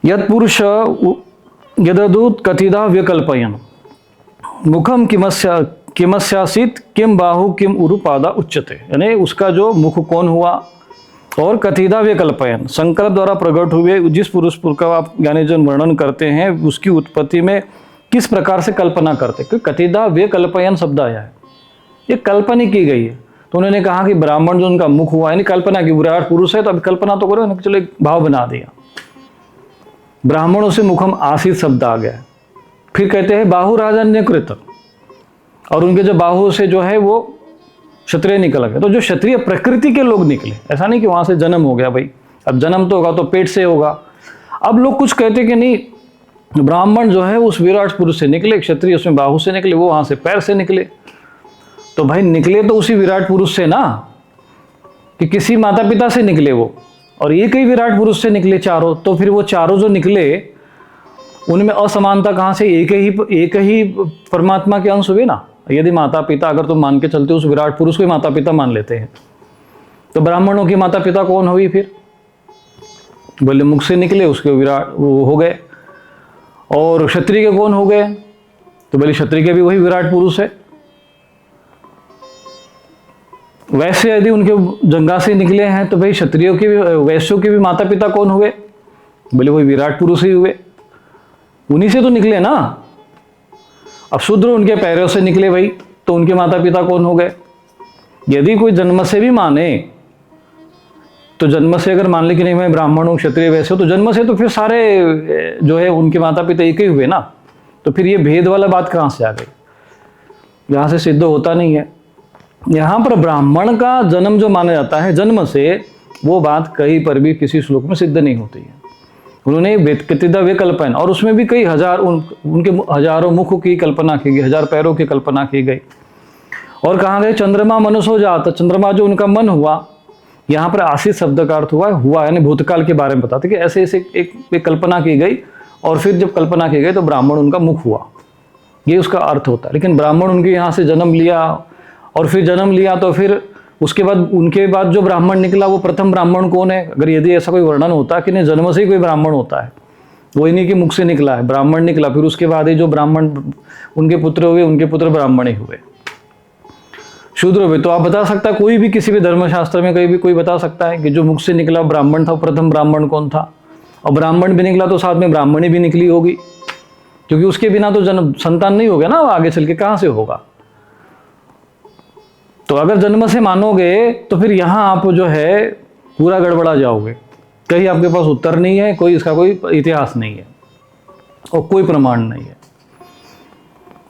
यद पुरुष यदूत कथिदा व्यकल्पयन मुखम किमस्यासित किम बाहु किम उरुपादा उच्चते, यानी उसका जो मुख कौन हुआ और कथिदा व्यकल्पयन, शंकर द्वारा प्रकट हुए जिस पुरुष का आप ज्ञानीजन वर्णन करते हैं उसकी उत्पत्ति में किस प्रकार से कल्पना करते, क्योंकि कथिदा व्यकल्पयन शब्द आया है, ये कल्पना की गई है। तो उन्होंने कहा कि ब्राह्मण जो उनका मुख हुआ, यानी कल्पना की विराट पुरुष है, तो अभी कल्पना तो करो, चलो एक भाव बना दिया, ब्राह्मणों से मुखम आसीत शब्द आ गया। फिर कहते हैं बाहु राजन्यकृत, और उनके जो बाहु से जो है वो क्षत्रिय निकल गए। तो जो क्षत्रिय प्रकृति के लोग निकले, ऐसा नहीं कि वहां से जन्म हो गया, भाई अब जन्म तो होगा तो पेट से होगा। अब लोग कुछ कहते कि नहीं, ब्राह्मण जो है उस विराट पुरुष से निकले, क्षत्रिय उसमें बाहु से निकले, वो वहां से पैर से निकले। तो भाई निकले तो उसी विराट पुरुष से ना, कि किसी माता पिता से निकले वो, और एक ही विराट पुरुष से निकले चारों। तो फिर वो चारों जो निकले उनमें असमानता कहाँ से? एक ही परमात्मा के अंश हुए ना। यदि माता पिता अगर तुम मान के चलते उस विराट पुरुष को माता पिता मान लेते हैं, तो ब्राह्मणों की माता पिता कौन हुई फिर? बोले मुख से निकले उसके विराट वो हो गए। और क्षत्रिय के कौन हो गए? तो बोले क्षत्रिय के भी वही विराट पुरुष है। वैसे यदि उनके जंगा से निकले हैं तो भाई क्षत्रियों के भी, वैश्यों के भी माता पिता कौन हुए? बोले वही विराट पुरुष ही हुए, उन्हीं से तो निकले ना। अब शूद्र उनके पैरों से निकले भाई, तो उनके माता पिता कौन हो गए? यदि कोई जन्म से भी माने, तो जन्म से अगर मान ले कि नहीं मैं ब्राह्मण हूँ, क्षत्रिय वैसे हो, तो जन्म से तो फिर सारे जो है उनके माता पिता एक ही हुए ना। तो फिर ये भेद वाला बात कहाँ से आ गई? यहाँ से सिद्ध होता नहीं है। यहाँ पर ब्राह्मण का जन्म जो माना जाता है जन्म से, वो बात कहीं पर भी किसी श्लोक में सिद्ध नहीं होती है। उन्होंने विकल्पन, और उसमें भी कई हजार उनके हजारों मुख की कल्पना की गई, 1000 पैरों की कल्पना की गई। और कहा गए चंद्रमा मनुष्य जात, चंद्रमा जो उनका मन हुआ, यहाँ पर आसीत शब्द का अर्थ हुआ यानी भूतकाल के बारे में बताते कि ऐसे ऐसे एक कल्पना की गई, और फिर जब कल्पना की गई तो ब्राह्मण उनका मुख हुआ, ये उसका अर्थ होता है। लेकिन ब्राह्मण उनके यहाँ से जन्म लिया, और फिर जन्म लिया तो फिर उसके बाद उनके बाद जो ब्राह्मण निकला वो प्रथम ब्राह्मण कौन है? अगर यदि ऐसा कोई वर्णन होता कि नहीं जन्म से ही कोई ब्राह्मण होता है, वो इन्हीं के मुख से निकला है, ब्राह्मण निकला, फिर उसके बाद ही जो ब्राह्मण उनके पुत्र हुए, उनके पुत्र ब्राह्मण ही हुए, शूद्र हुए। तो आप बता सकता, कोई भी किसी भी धर्मशास्त्र में कहीं भी कोई बता सकता है कि जो मुख से निकला ब्राह्मण था, प्रथम ब्राह्मण कौन था? और ब्राह्मण भी निकला तो साथ में ब्राह्मणी भी निकली होगी, क्योंकि उसके बिना तो जन्म संतान नहीं होगा ना, आगे चल के कहाँ से होगा? तो अगर जन्म से मानोगे तो फिर यहाँ आप जो है पूरा गड़बड़ा जाओगे, कहीं आपके पास उत्तर नहीं है, कोई इसका कोई इतिहास नहीं है और कोई प्रमाण नहीं है।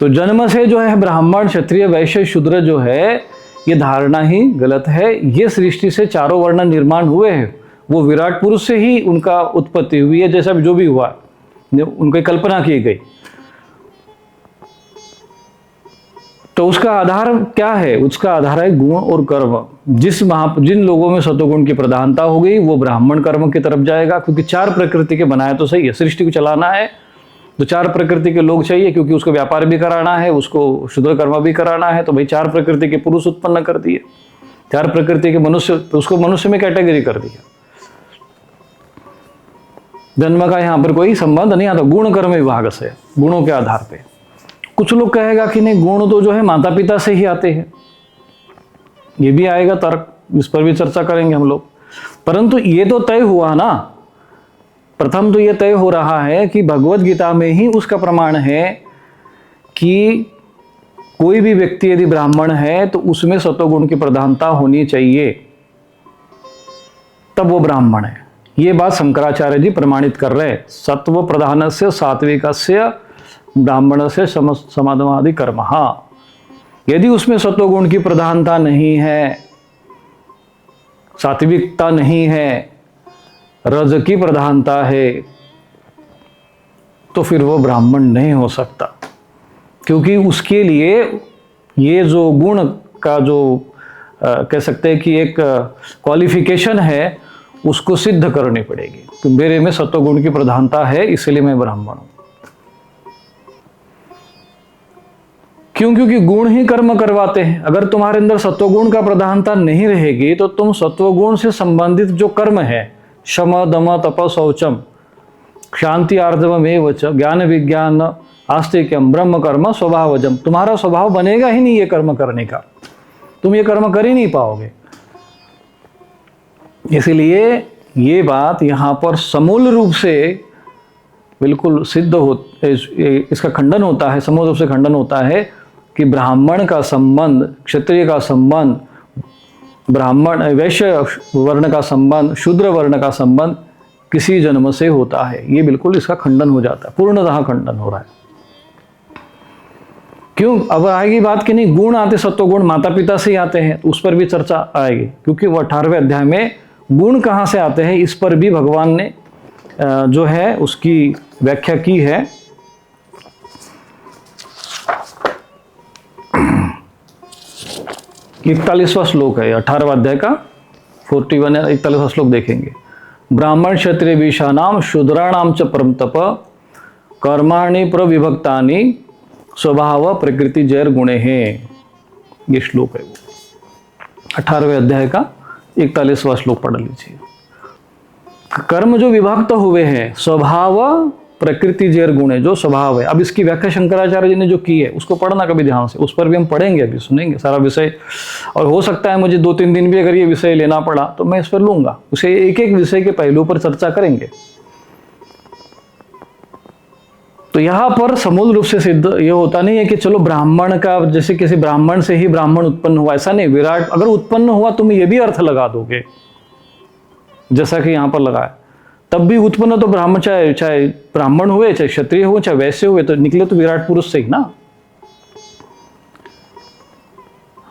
तो जन्म से जो है ब्राह्मण क्षत्रिय वैश्य शूद्र जो है, ये धारणा ही गलत है। ये सृष्टि से चारों वर्ण निर्माण हुए हैं, वो विराट पुरुष से ही उनका उत्पत्ति हुई है, जैसा जो भी हुआ उनकी कल्पना की गई। तो उसका आधार क्या है? उसका आधार है गुण और कर्म। जिन लोगों में सत्वगुण की प्रधानता हो गई वो ब्राह्मण कर्म की तरफ जाएगा, क्योंकि 4 प्रकृति के बनाए तो सही है, सृष्टि को चलाना है तो 4 प्रकृति के लोग चाहिए, क्योंकि उसको व्यापार भी कराना है, उसको शूद्र कर्म भी कराना है। तो भाई 4 प्रकृति के पुरुष उत्पन्न कर दिए, 4 प्रकृति के मनुष्य, उसको मनुष्य में कैटेगरी कर दिया। जन्म का यहाँ पर कोई संबंध नहीं आता, गुण कर्म विभाग से, गुणों के आधार पे। कुछ लोग कहेगा कि नहीं गुण तो जो है माता पिता से ही आते हैं, ये भी आएगा तर्क, इस पर भी चर्चा करेंगे हम लोग। परंतु ये तो तय हुआ ना, प्रथम तो ये तय हो रहा है कि भगवत गीता में ही उसका प्रमाण है कि कोई भी व्यक्ति यदि ब्राह्मण है तो उसमें सत्वगुण की प्रधानता होनी चाहिए, तब वो ब्राह्मण है। ये बात शंकराचार्य जी प्रमाणित कर रहे हैं। सत्व प्रधान से सात्विकस्य ब्राह्मण से समाधमादि कर्म। यदि उसमें सत्वगुण की प्रधानता नहीं है, सात्विकता नहीं है, रज की प्रधानता है, तो फिर वो ब्राह्मण नहीं हो सकता, क्योंकि उसके लिए ये जो गुण का जो कह सकते हैं कि एक क्वालिफिकेशन है, उसको सिद्ध करनी पड़ेगी कि मेरे में सत्वगुण की प्रधानता है, इसलिए मैं ब्राह्मण हूं। क्यों? क्योंकि गुण ही कर्म करवाते हैं। अगर तुम्हारे अंदर सत्वगुण का प्रधानता नहीं रहेगी तो तुम सत्वगुण से संबंधित जो कर्म है, शम दम तप शौचम शांति आर्जवम एवच ज्ञान विज्ञान आस्तिक्यम ब्रह्म कर्म स्वभावजम, तुम्हारा स्वभाव बनेगा ही नहीं ये कर्म करने का, तुम ये कर्म कर ही नहीं पाओगे। इसलिए ये बात यहाँ पर समूल रूप से बिल्कुल सिद्ध हो, इसका खंडन होता है, समूल रूप से खंडन होता है कि ब्राह्मण का संबंध, क्षत्रिय का संबंध ब्राह्मण वैश्य वर्ण का संबंध, शूद्र वर्ण का संबंध किसी जन्म से होता है। ये बिल्कुल इसका खंडन हो जाता है, पूर्णतः खंडन हो रहा है। क्यों? अब आएगी बात कि नहीं गुण आते, सत्वगुण माता पिता से ही आते हैं, तो उस पर भी चर्चा आएगी, क्योंकि वो 18वें अध्याय में गुण कहाँ से आते हैं इस पर भी भगवान ने जो है उसकी व्याख्या की है। इकतालीसवां श्लोक है 18वां अध्याय का 41 या 41वां श्लोक देखेंगे। ब्राह्मण क्षत्रिय वैश्यानाम शूद्राणाम च परम तप कर्माणि प्रविभक्तानि स्वभाव प्रकृति जैर गुणे हैं। ये श्लोक है वो 18वें अध्याय का 41वां श्लोक पढ़ लीजिए। कर्म जो विभक्त हुए हैं, स्वभाव प्रकृति जैर गुण है, जो स्वभाव है। अब इसकी व्याख्या शंकराचार्य जी ने जो की है उसको पढ़ना कभी ध्यान से, उस पर भी हम पढ़ेंगे, अभी सुनेंगे सारा विषय। और हो सकता है मुझे 2-3 दिन भी अगर ये विषय लेना पड़ा तो मैं इस पर लूंगा, उसे एक एक विषय के पहलू पर चर्चा करेंगे। तो यहाँ पर समूल रूप से सिद्ध ये होता नहीं है कि चलो ब्राह्मण का, जैसे किसी ब्राह्मण से ही ब्राह्मण उत्पन्न हुआ, ऐसा नहीं। विराट अगर उत्पन्न हुआ तुम ये भी अर्थ लगा दोगे जैसा कि यहाँ पर लगाया, तब भी उत्पन्न तो ब्राह्मण, चाहे ब्राह्मण हुए, चाहे क्षत्रिय हुए, चाहे वैश्य हुए, तो निकले तो विराट पुरुष से ही ना।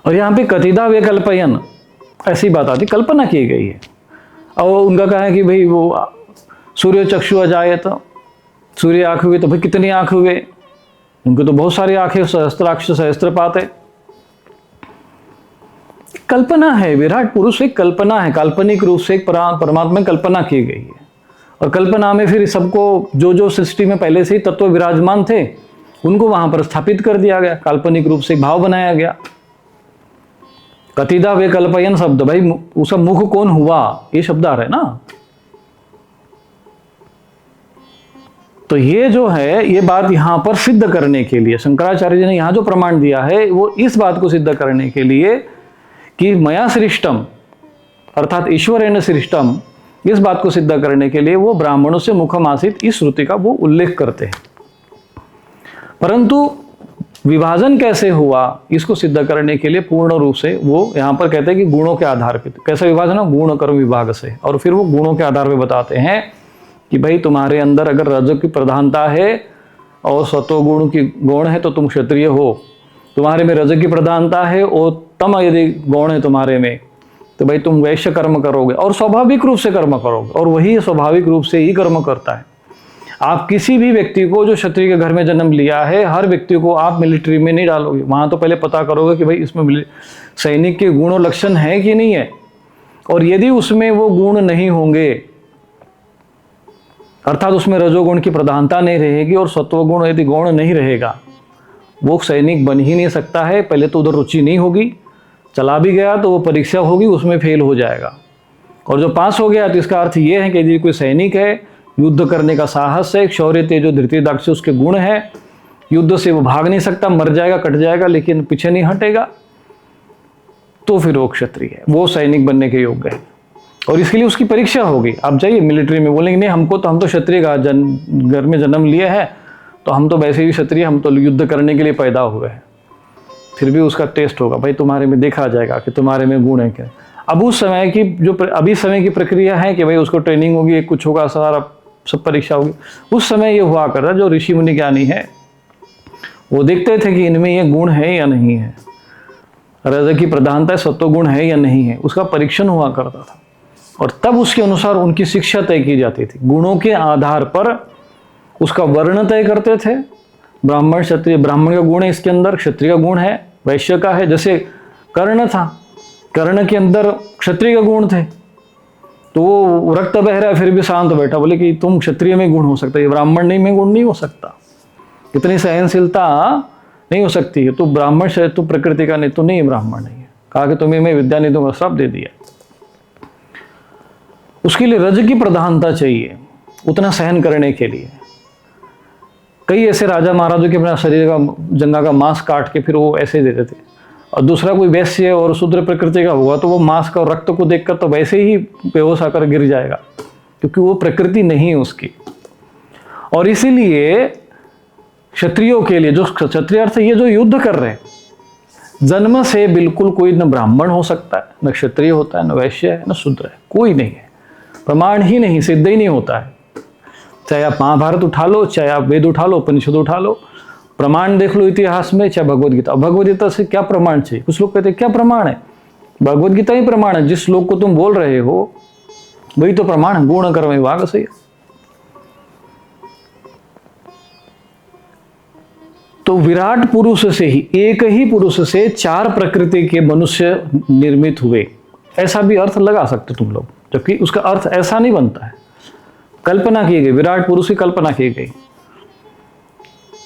और यहाँ पे कथिता विकल्पयन ऐसी बात आती, कल्पना की गई है। और उनका कहा है कि भाई वो सूर्य चक्षु अजाए, तो सूर्य आंख हुए, तो भाई कितनी आंख हुए? उनके तो बहुत सारी आंखें, सहस्त्राक्ष सहस्त्रपात है। कल्पना है, विराट पुरुष एक कल्पना है, काल्पनिक रूप से एक परमात्मा कल्पना की गई है। और कल्पना में फिर सबको जो जो सृष्टि में पहले से ही तत्व विराजमान थे उनको वहां पर स्थापित कर दिया गया, काल्पनिक रूप से भाव बनाया गया। कथिता वे कल्पयन शब्द, भाई उसका मुख कौन हुआ, ये शब्द आ रहे हैं ना। तो ये जो है, ये बात यहां पर सिद्ध करने के लिए शंकराचार्य जी ने यहां जो प्रमाण दिया है वो इस बात को सिद्ध करने के लिए कि मया सृष्टम अर्थात ईश्वरेण सृष्टम, इस बात को सिद्ध करने के लिए वो ब्राह्मणों से मुखम आसित इस श्रुति का वो उल्लेख करते हैं। परंतु विभाजन कैसे हुआ इसको सिद्ध करने के लिए पूर्ण रूप से वो यहाँ पर कहते हैं कि गुणों के आधार पर। कैसे विभाजन हो? गुण कर्म विभाग से। और फिर वो गुणों के आधार पर बताते हैं कि भाई तुम्हारे अंदर अगर रज की प्रधानता है और सत्वगुण की गुण है तो तुम क्षत्रिय हो। तुम्हारे में रज की प्रधानता है और तम यदि गुण है तुम्हारे में तो भाई तुम वैश्य कर्म करोगे और स्वाभाविक रूप से कर्म करोगे, और वही स्वाभाविक रूप से ही कर्म करता है। आप किसी भी व्यक्ति को जो क्षत्रिय के घर में जन्म लिया है, हर व्यक्ति को आप मिलिट्री में नहीं डालोगे। वहां तो पहले पता करोगे कि भाई इसमें सैनिक के गुण और लक्षण है कि नहीं है। और यदि उसमें वो गुण नहीं होंगे, अर्थात उसमें रजोगुण की प्रधानता नहीं रहेगी और सत्वगुण यदि गुण नहीं रहेगा, वो सैनिक बन ही नहीं सकता है। पहले तो उधर रुचि नहीं होगी, चला भी गया तो वो परीक्षा होगी उसमें फेल हो जाएगा। और जो पास हो गया तो इसका अर्थ ये है कि यदि कोई सैनिक है, युद्ध करने का साहस है, शौर्य तेजो धृति दाक्ष उसके गुण है, युद्ध से वो भाग नहीं सकता, मर जाएगा, कट जाएगा, लेकिन पीछे नहीं हटेगा, तो फिर वो क्षत्रिय है, वो सैनिक बनने के योग्य है। और इसके लिए उसकी परीक्षा होगी। आप जाइए मिलिट्री में, बोलेंगे नहीं हम तो क्षत्रिय का घर में जन्म लिए हैं, तो हम तो वैसे ही क्षत्रिय, हम तो युद्ध करने के लिए पैदा हुए हैं। फिर भी उसका टेस्ट होगा, भाई तुम्हारे में देखा जाएगा कि तुम्हारे में गुण है क्या। अब उस समय की जो अभी समय की प्रक्रिया है कि भाई उसको ट्रेनिंग होगी, कुछ होगा, सारा सब परीक्षा होगी। उस समय ये हुआ कर रहा, जो ऋषि मुनि ज्ञानी है वो देखते थे कि इनमें ये गुण है या नहीं है, रज की प्रधानता सत्वगुण है या नहीं है, उसका परीक्षण हुआ करता था। और तब उसके अनुसार उनकी शिक्षा तय की जाती थी। गुणों के आधार पर उसका वर्ण तय करते थे। ब्राह्मण क्षत्रिय, ब्राह्मण का गुण है इसके अंदर, क्षत्रिय का गुण है, वैश्य का है। जैसे कर्ण था, कर्ण के अंदर क्षत्रिय का गुण थे, तो वो रक्त बह रहा है फिर भी शांत बैठा, बोले कि तुम क्षत्रिय में गुण हो सकता है, ये ब्राह्मण नहीं में गुण नहीं हो सकता, इतनी सहनशीलता नहीं हो सकती है। तो ब्राह्मण शायद तो प्रकृति का नहीं, तो नहीं ब्राह्मण नहीं है। कहा कि तुम्हें मैं विद्या नहीं दूंगा, श्राप दे दिया। उसके लिए रज की प्रधानता चाहिए उतना सहन करने के लिए। कई ऐसे राजा महाराजों के अपना शरीर का जंगा का मांस काट के फिर वो ऐसे देते थे। और दूसरा कोई वैश्य और शूद्र प्रकृति का हुआ तो वो मांस का और रक्त को देखकर तो वैसे ही बेहोश आकर गिर जाएगा, क्योंकि वो प्रकृति नहीं है उसकी। और इसीलिए क्षत्रियों के लिए, जो क्षत्रिय अर्थ ये जो युद्ध कर रहे हैं, जन्म से बिल्कुल कोई न ब्राह्मण हो सकता है, न क्षत्रिय होता है, न वैश्य है, न शूद्र है, कोई नहीं है। प्रमाण ही नहीं, सिद्ध ही नहीं होता है। चाहे आप महाभारत उठा लो, चाहे आप वेद उठा लो, उपनिषद उठा लो, प्रमाण देख लो इतिहास में, चाहे भगवद गीता। भगवद गीता से क्या प्रमाण चाहिए? कुछ लोग कहते हैं क्या प्रमाण है? भगवद गीता ही प्रमाण है। जिस श्लोक को तुम बोल रहे हो वही तो प्रमाण है, गुण कर्म विभाग से। तो विराट पुरुष से ही, एक ही पुरुष से 4 प्रकृति के मनुष्य निर्मित हुए, ऐसा भी अर्थ लगा सकते तुम लोग, जबकि उसका अर्थ ऐसा नहीं बनता है। कल्पना की गई, विराट पुरुष की कल्पना की गई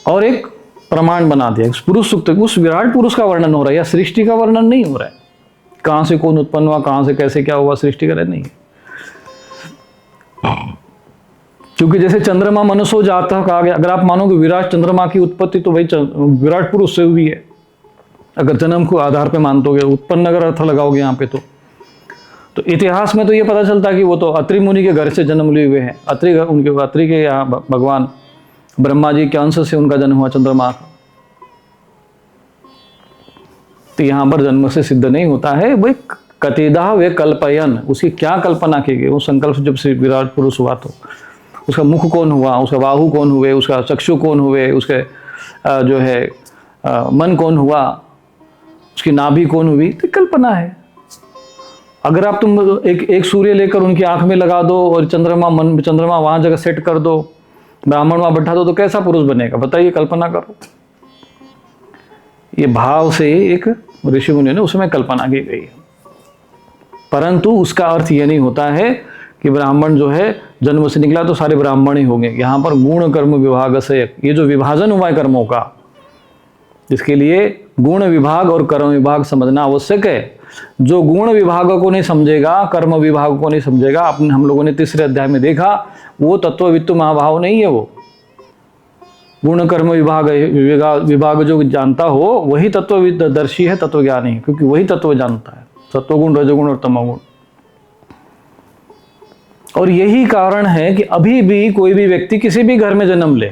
और एक प्रमाण बना दिया। पुरुष सूक्त, उस विराट पुरुष का वर्णन हो रहा है या सृष्टि का वर्णन नहीं हो रहा है। कहां से कौन उत्पन्न हुआ, कहां से कैसे क्या हुआ, सृष्टि का नहीं है। क्योंकि जैसे चंद्रमा मनुष्य जाता कहा गया, अगर आप मानोगे विराट चंद्रमा की उत्पत्ति तो भाई विराट पुरुष से हुई है। अगर जन्म को आधार पे मानतोगे, उत्पन्न अगर अर्थ लगाओगे यहाँ पे तो इतिहास में तो ये पता चलता है कि वो तो अत्रि मुनि के घर से जन्म लिए हुए हैं। अत्रि के यहाँ भगवान ब्रह्मा जी के अंश से उनका जन्म हुआ चंद्रमा का। तो यहाँ पर जन्म से सिद्ध नहीं होता है भाई। कतिदा वे कल्पयन, उसकी क्या कल्पना की गई? वो संकल्प जब से विराट पुरुष हुआ तो उसका मुख कौन हुआ, उसका बाहु कौन हुए, उसका चक्षु कौन हुए, उसके जो है मन कौन हुआ, उसकी नाभि कौन हुई, तो कल्पना है। अगर आप तुम एक सूर्य लेकर उनकी आंख में लगा दो और चंद्रमा वहां जगह सेट कर दो, ब्राह्मण वहां बैठा दो, तो कैसा पुरुष बनेगा बताइए? कल्पना करो। ये भाव से एक ऋषि मुनि ने उसमें कल्पना की गई है, परंतु उसका अर्थ ये नहीं होता है कि ब्राह्मण जो है जन्म से निकला तो सारे ब्राह्मण ही होंगे। यहाँ पर गुण कर्म विभाग से ये जो विभाजन हुआ है कर्मों का, इसके लिए गुण विभाग और कर्म विभाग समझना आवश्यक है। जो गुण विभाग को नहीं समझेगा, कर्म विभाग को नहीं समझेगा, अपने हम लोगों ने तीसरे अध्याय में देखा, वो तत्ववित्तु महाभाव नहीं है। वो गुण कर्म विभाग जो जानता हो वही तत्वदर्शी है, तत्वज्ञानी है, क्योंकि वही तत्व जानता है, सत्वगुण, रजोगुण और तमोगुण। और यही कारण है कि अभी भी कोई भी व्यक्ति किसी भी घर में जन्म ले,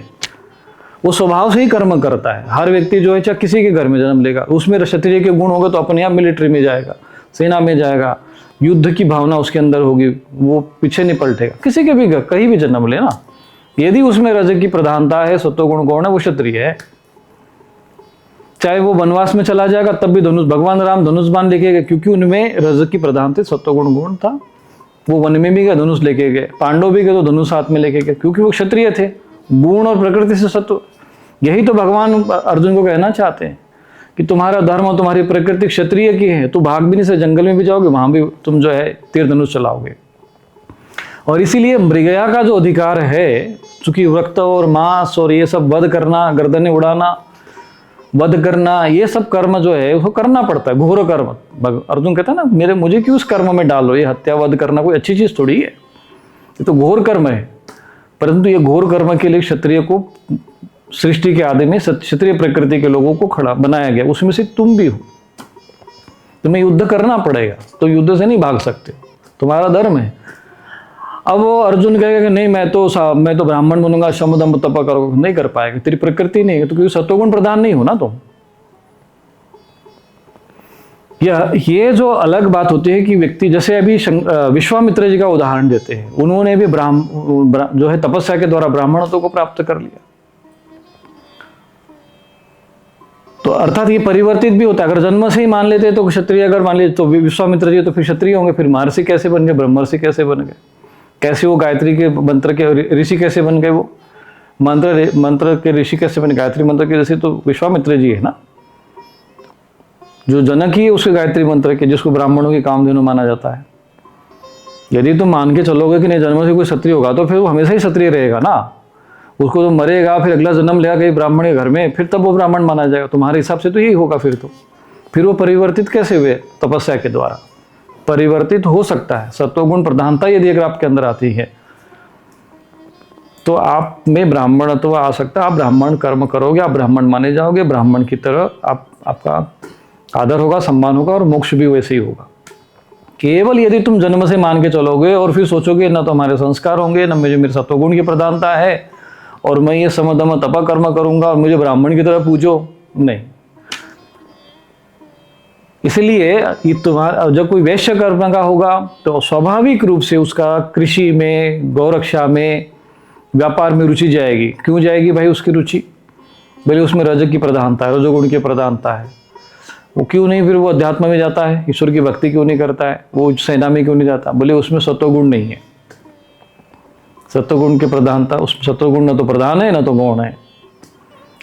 वो स्वभाव से ही कर्म करता है। हर व्यक्ति जो है चाहे किसी के घर में जन्म लेगा, उसमें क्षत्रिय के गुण होगा तो अपने आप मिलिट्री में जाएगा, सेना में जाएगा, युद्ध की भावना उसके अंदर होगी, वो पीछे नहीं पलटेगा। किसी के भी घर कहीं भी जन्म ले ना, यदि उसमें रज की प्रधानता है, सत्वगुण गौण है, वो क्षत्रिय है। चाहे वो वनवास में चला जाएगा तब भी धनुष, भगवान राम धनुष बाण लेके गए क्योंकि उनमें रज की प्रधानता, सत्वगुण गौण था। वो वन में भी गए, धनुष लेके गए। पांडव भी गए तो धनुष हाथ में लेके गए, क्योंकि वो क्षत्रिय थे, गुण और प्रकृति से सत्व। यही तो भगवान अर्जुन को कहना चाहते हैं कि तुम्हारा धर्म और तुम्हारी प्रकृति क्षत्रिय की है, तो भाग भी नहीं से, जंगल में भी जाओगे वहां भी तुम जो है तीर धनुष चलाओगे। और इसीलिए मृगया का जो अधिकार है, चूंकि रक्त और मांस और ये सब वध करना, गर्दनें उड़ाना, वध करना, ये सब कर्म जो है उसको करना पड़ता है, घोर कर्म। अर्जुन कहता है ना, मुझे क्यों इस कर्म में डालो, ये हत्या वध करना कोई अच्छी चीज थोड़ी है, ये तो घोर कर्म है। परंतु ये घोर कर्म के लिए क्षत्रिय को सृष्टि के आदि में क्षत्रिय प्रकृति के लोगों को खड़ा बनाया गया, उसमें से तुम भी हो। तुम्हें युद्ध करना पड़ेगा, तो युद्ध से नहीं भाग सकते, तुम्हारा धर्म है। अब वो अर्जुन कहेगा कि नहीं मैं तो ब्राह्मण बनूंगा, शमदम तप करोगे, नहीं कर पाएगा, तेरी प्रकृति नहीं है, तो क्योंकि सत्वगुण प्रधान नहीं हो ना तुम। ये जो अलग बात होती है कि व्यक्ति, जैसे अभी विश्वामित्र जी का उदाहरण देते हैं, उन्होंने भी जो है तपस्या के द्वारा ब्राह्मणत्व को प्राप्त कर लिया। तो अर्थात ये परिवर्तित भी होता है। अगर जन्म से ही मान लेते तो क्षत्रिय, अगर मान लेते तो विश्वामित्र जी तो फिर क्षत्रिय होंगे, फिर महर्षि कैसे बन गए, ब्रह्मर्षि कैसे बन गए, कैसे वो गायत्री के मंत्र के ऋषि कैसे बन गए, वो मंत्र के ऋषि कैसे बने, गायत्री मंत्र के ऋषि तो विश्वामित्र जी है ना, जो जनक ही है उसके गायत्री मंत्र के, जिसको ब्राह्मणों की कामधेनु माना जाता है। यदि तुम मान के चलोगे कि नहीं जन्म से कोई क्षत्रिय होगा, तो फिर वो हमेशा ही क्षत्रिय रहेगा ना, उसको तो मरेगा, फिर अगला जन्म लेगा कहीं ब्राह्मण के घर में, फिर तब वो ब्राह्मण माना जाएगा। तुम्हारे हिसाब से तो यही होगा। फिर वो परिवर्तित कैसे हुए? तपस्या के द्वारा परिवर्तित हो सकता है। सत्वगुण प्रधानता यदि अगर आपके अंदर आती है तो आप में ब्राह्मणत्व आ सकता है। आप ब्राह्मण कर्म करोगे, आप ब्राह्मण माने जाओगे, ब्राह्मण की तरह आपका आदर होगा, सम्मान होगा और मोक्ष भी वैसे ही होगा। केवल यदि तुम जन्म से मान के चलोगे और फिर सोचोगे ना तो हमारे संस्कार होंगे, ना मुझे मेरे सत्वगुण की प्रधानता है और मैं ये समदम तप कर्म करूंगा और मुझे ब्राह्मण की तरह पूजो, नहीं। इसलिए ये तुम्हारा जब कोई वैश्य कर्म का होगा तो स्वाभाविक रूप से उसका कृषि में, गौरक्षा में, व्यापार में रुचि जाएगी। क्यों जाएगी भाई उसकी रुचि? भले उसमें रज की प्रधानता है, रजोगुण की प्रधानता है, वो क्यों नहीं फिर वो अध्यात्म में जाता है, ईश्वर की भक्ति क्यों नहीं करता है, वो सेना में क्यों नहीं जाता? बोले उसमें सत्वगुण नहीं है। सत्वगुण की प्रधानता, उसमें सत्वगुण न तो प्रधान है न तो गौण है।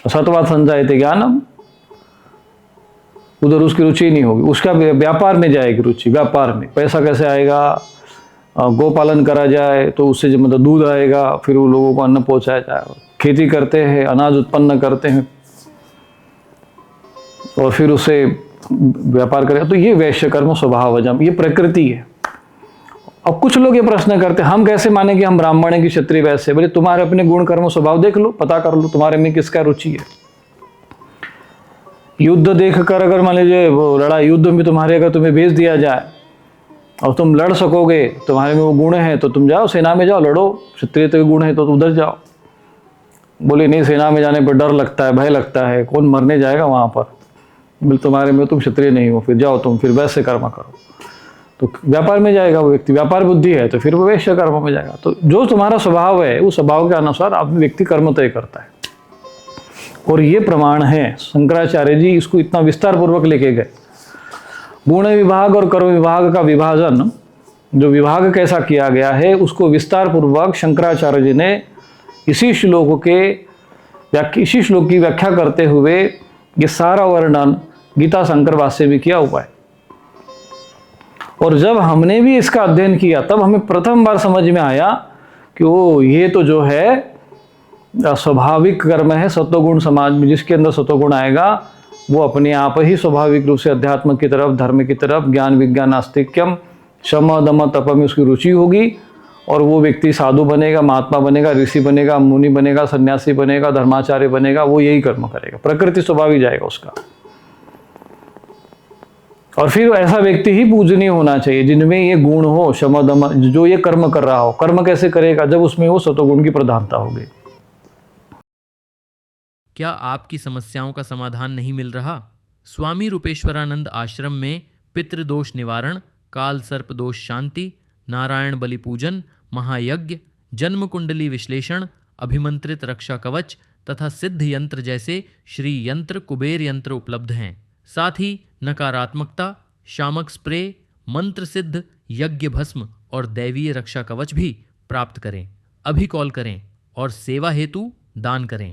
सत्वा संजायते ज्ञानम, उधर उसकी रुचि नहीं होगी। उसका व्यापार में जाएगी रुचि, व्यापार में। पैसा कैसे आएगा? गोपालन करा जाए तो उससे जो मतलब दूध आएगा, फिर वो लोगों को अन्न पहुंचाया जाएगा। खेती करते हैं, अनाज उत्पन्न करते हैं और फिर उसे व्यापार करेगा। तो ये वैश्य कर्म स्वभावजम, ये प्रकृति है। अब कुछ लोग ये प्रश्न करते हैं हम कैसे माने कि हम ब्राह्मण हैं कि क्षत्रिय वैसे? बोले तुम्हारे अपने गुण कर्म स्वभाव देख लो, पता कर लो तुम्हारे में किसका रुचि है। युद्ध देख कर अगर मान लीजिए वो लड़ाई, युद्ध में तुम्हारे अगर तुम्हें भेज दिया जाए और तुम लड़ सकोगे, तुम्हारे में वो गुण है तो तुम जाओ सेना में जाओ, लड़ो। क्षत्रिय तो गुण है तो उधर जाओ। बोले नहीं, सेना में जाने पर डर लगता है, भय लगता है, कौन मरने जाएगा वहां पर। बोले तुम्हारे में तुम क्षत्रिय नहीं हो, फिर जाओ तुम फिर वैसे कर्म करो। तो व्यापार में जाएगा वो व्यक्ति, व्यापार बुद्धि है तो फिर वो वैश्य कर्म में जाएगा। तो जो तुम्हारा स्वभाव है उस स्वभाव के अनुसार आप व्यक्ति कर्म तय करता है। और ये प्रमाण है, शंकराचार्य जी इसको इतना विस्तार पूर्वक लेके गए। गुण विभाग और कर्म विभाग का विभाजन, जो विभाग कैसा किया गया है उसको विस्तार पूर्वक शंकराचार्य जी ने इसी श्लोक की व्याख्या करते हुए ये सारा वर्णन गीता शंकर भाष्य में किया हुआ है। और जब हमने भी इसका अध्ययन किया तब हमें प्रथम बार समझ में आया कि वो ये तो जो है स्वाभाविक कर्म है। सत्वगुण समाज में जिसके अंदर सत्वगुण आएगा वो अपने आप ही स्वाभाविक रूप से अध्यात्म की तरफ, धर्म की तरफ, ज्ञान विज्ञान आस्तिक्यम, शम दम तप में उसकी रुचि होगी और वो व्यक्ति साधु बनेगा, महात्मा बनेगा, ऋषि बनेगा, मुनि बनेगा, सन्यासी बनेगा, धर्माचार्य बनेगा। वो यही कर्म करेगा, प्रकृति स्वाभाविक जाएगा उसका। और फिर ऐसा व्यक्ति ही पूजनीय होना चाहिए जिनमें ये गुण हो, शम दम, जो ये कर्म कर रहा हो। कर्म कैसे करेगा? जब उसमें वो सत्वगुण की प्रधानता होगी। क्या आपकी समस्याओं का समाधान नहीं मिल रहा? स्वामी रूपेश्वरानंद आश्रम में पितृदोष निवारण, काल सर्प दोष शांति, नारायण बलि पूजन, महायज्ञ, जन्म कुंडली विश्लेषण, अभिमंत्रित रक्षा कवच तथा सिद्ध यंत्र जैसे श्री यंत्र, कुबेर यंत्र उपलब्ध हैं। साथ ही नकारात्मकता, शामक स्प्रे, मंत्र सिद्ध यज्ञ भस्म और दैवीय रक्षा कवच भी प्राप्त करें। अभी कॉल करें और सेवा हेतु दान करें।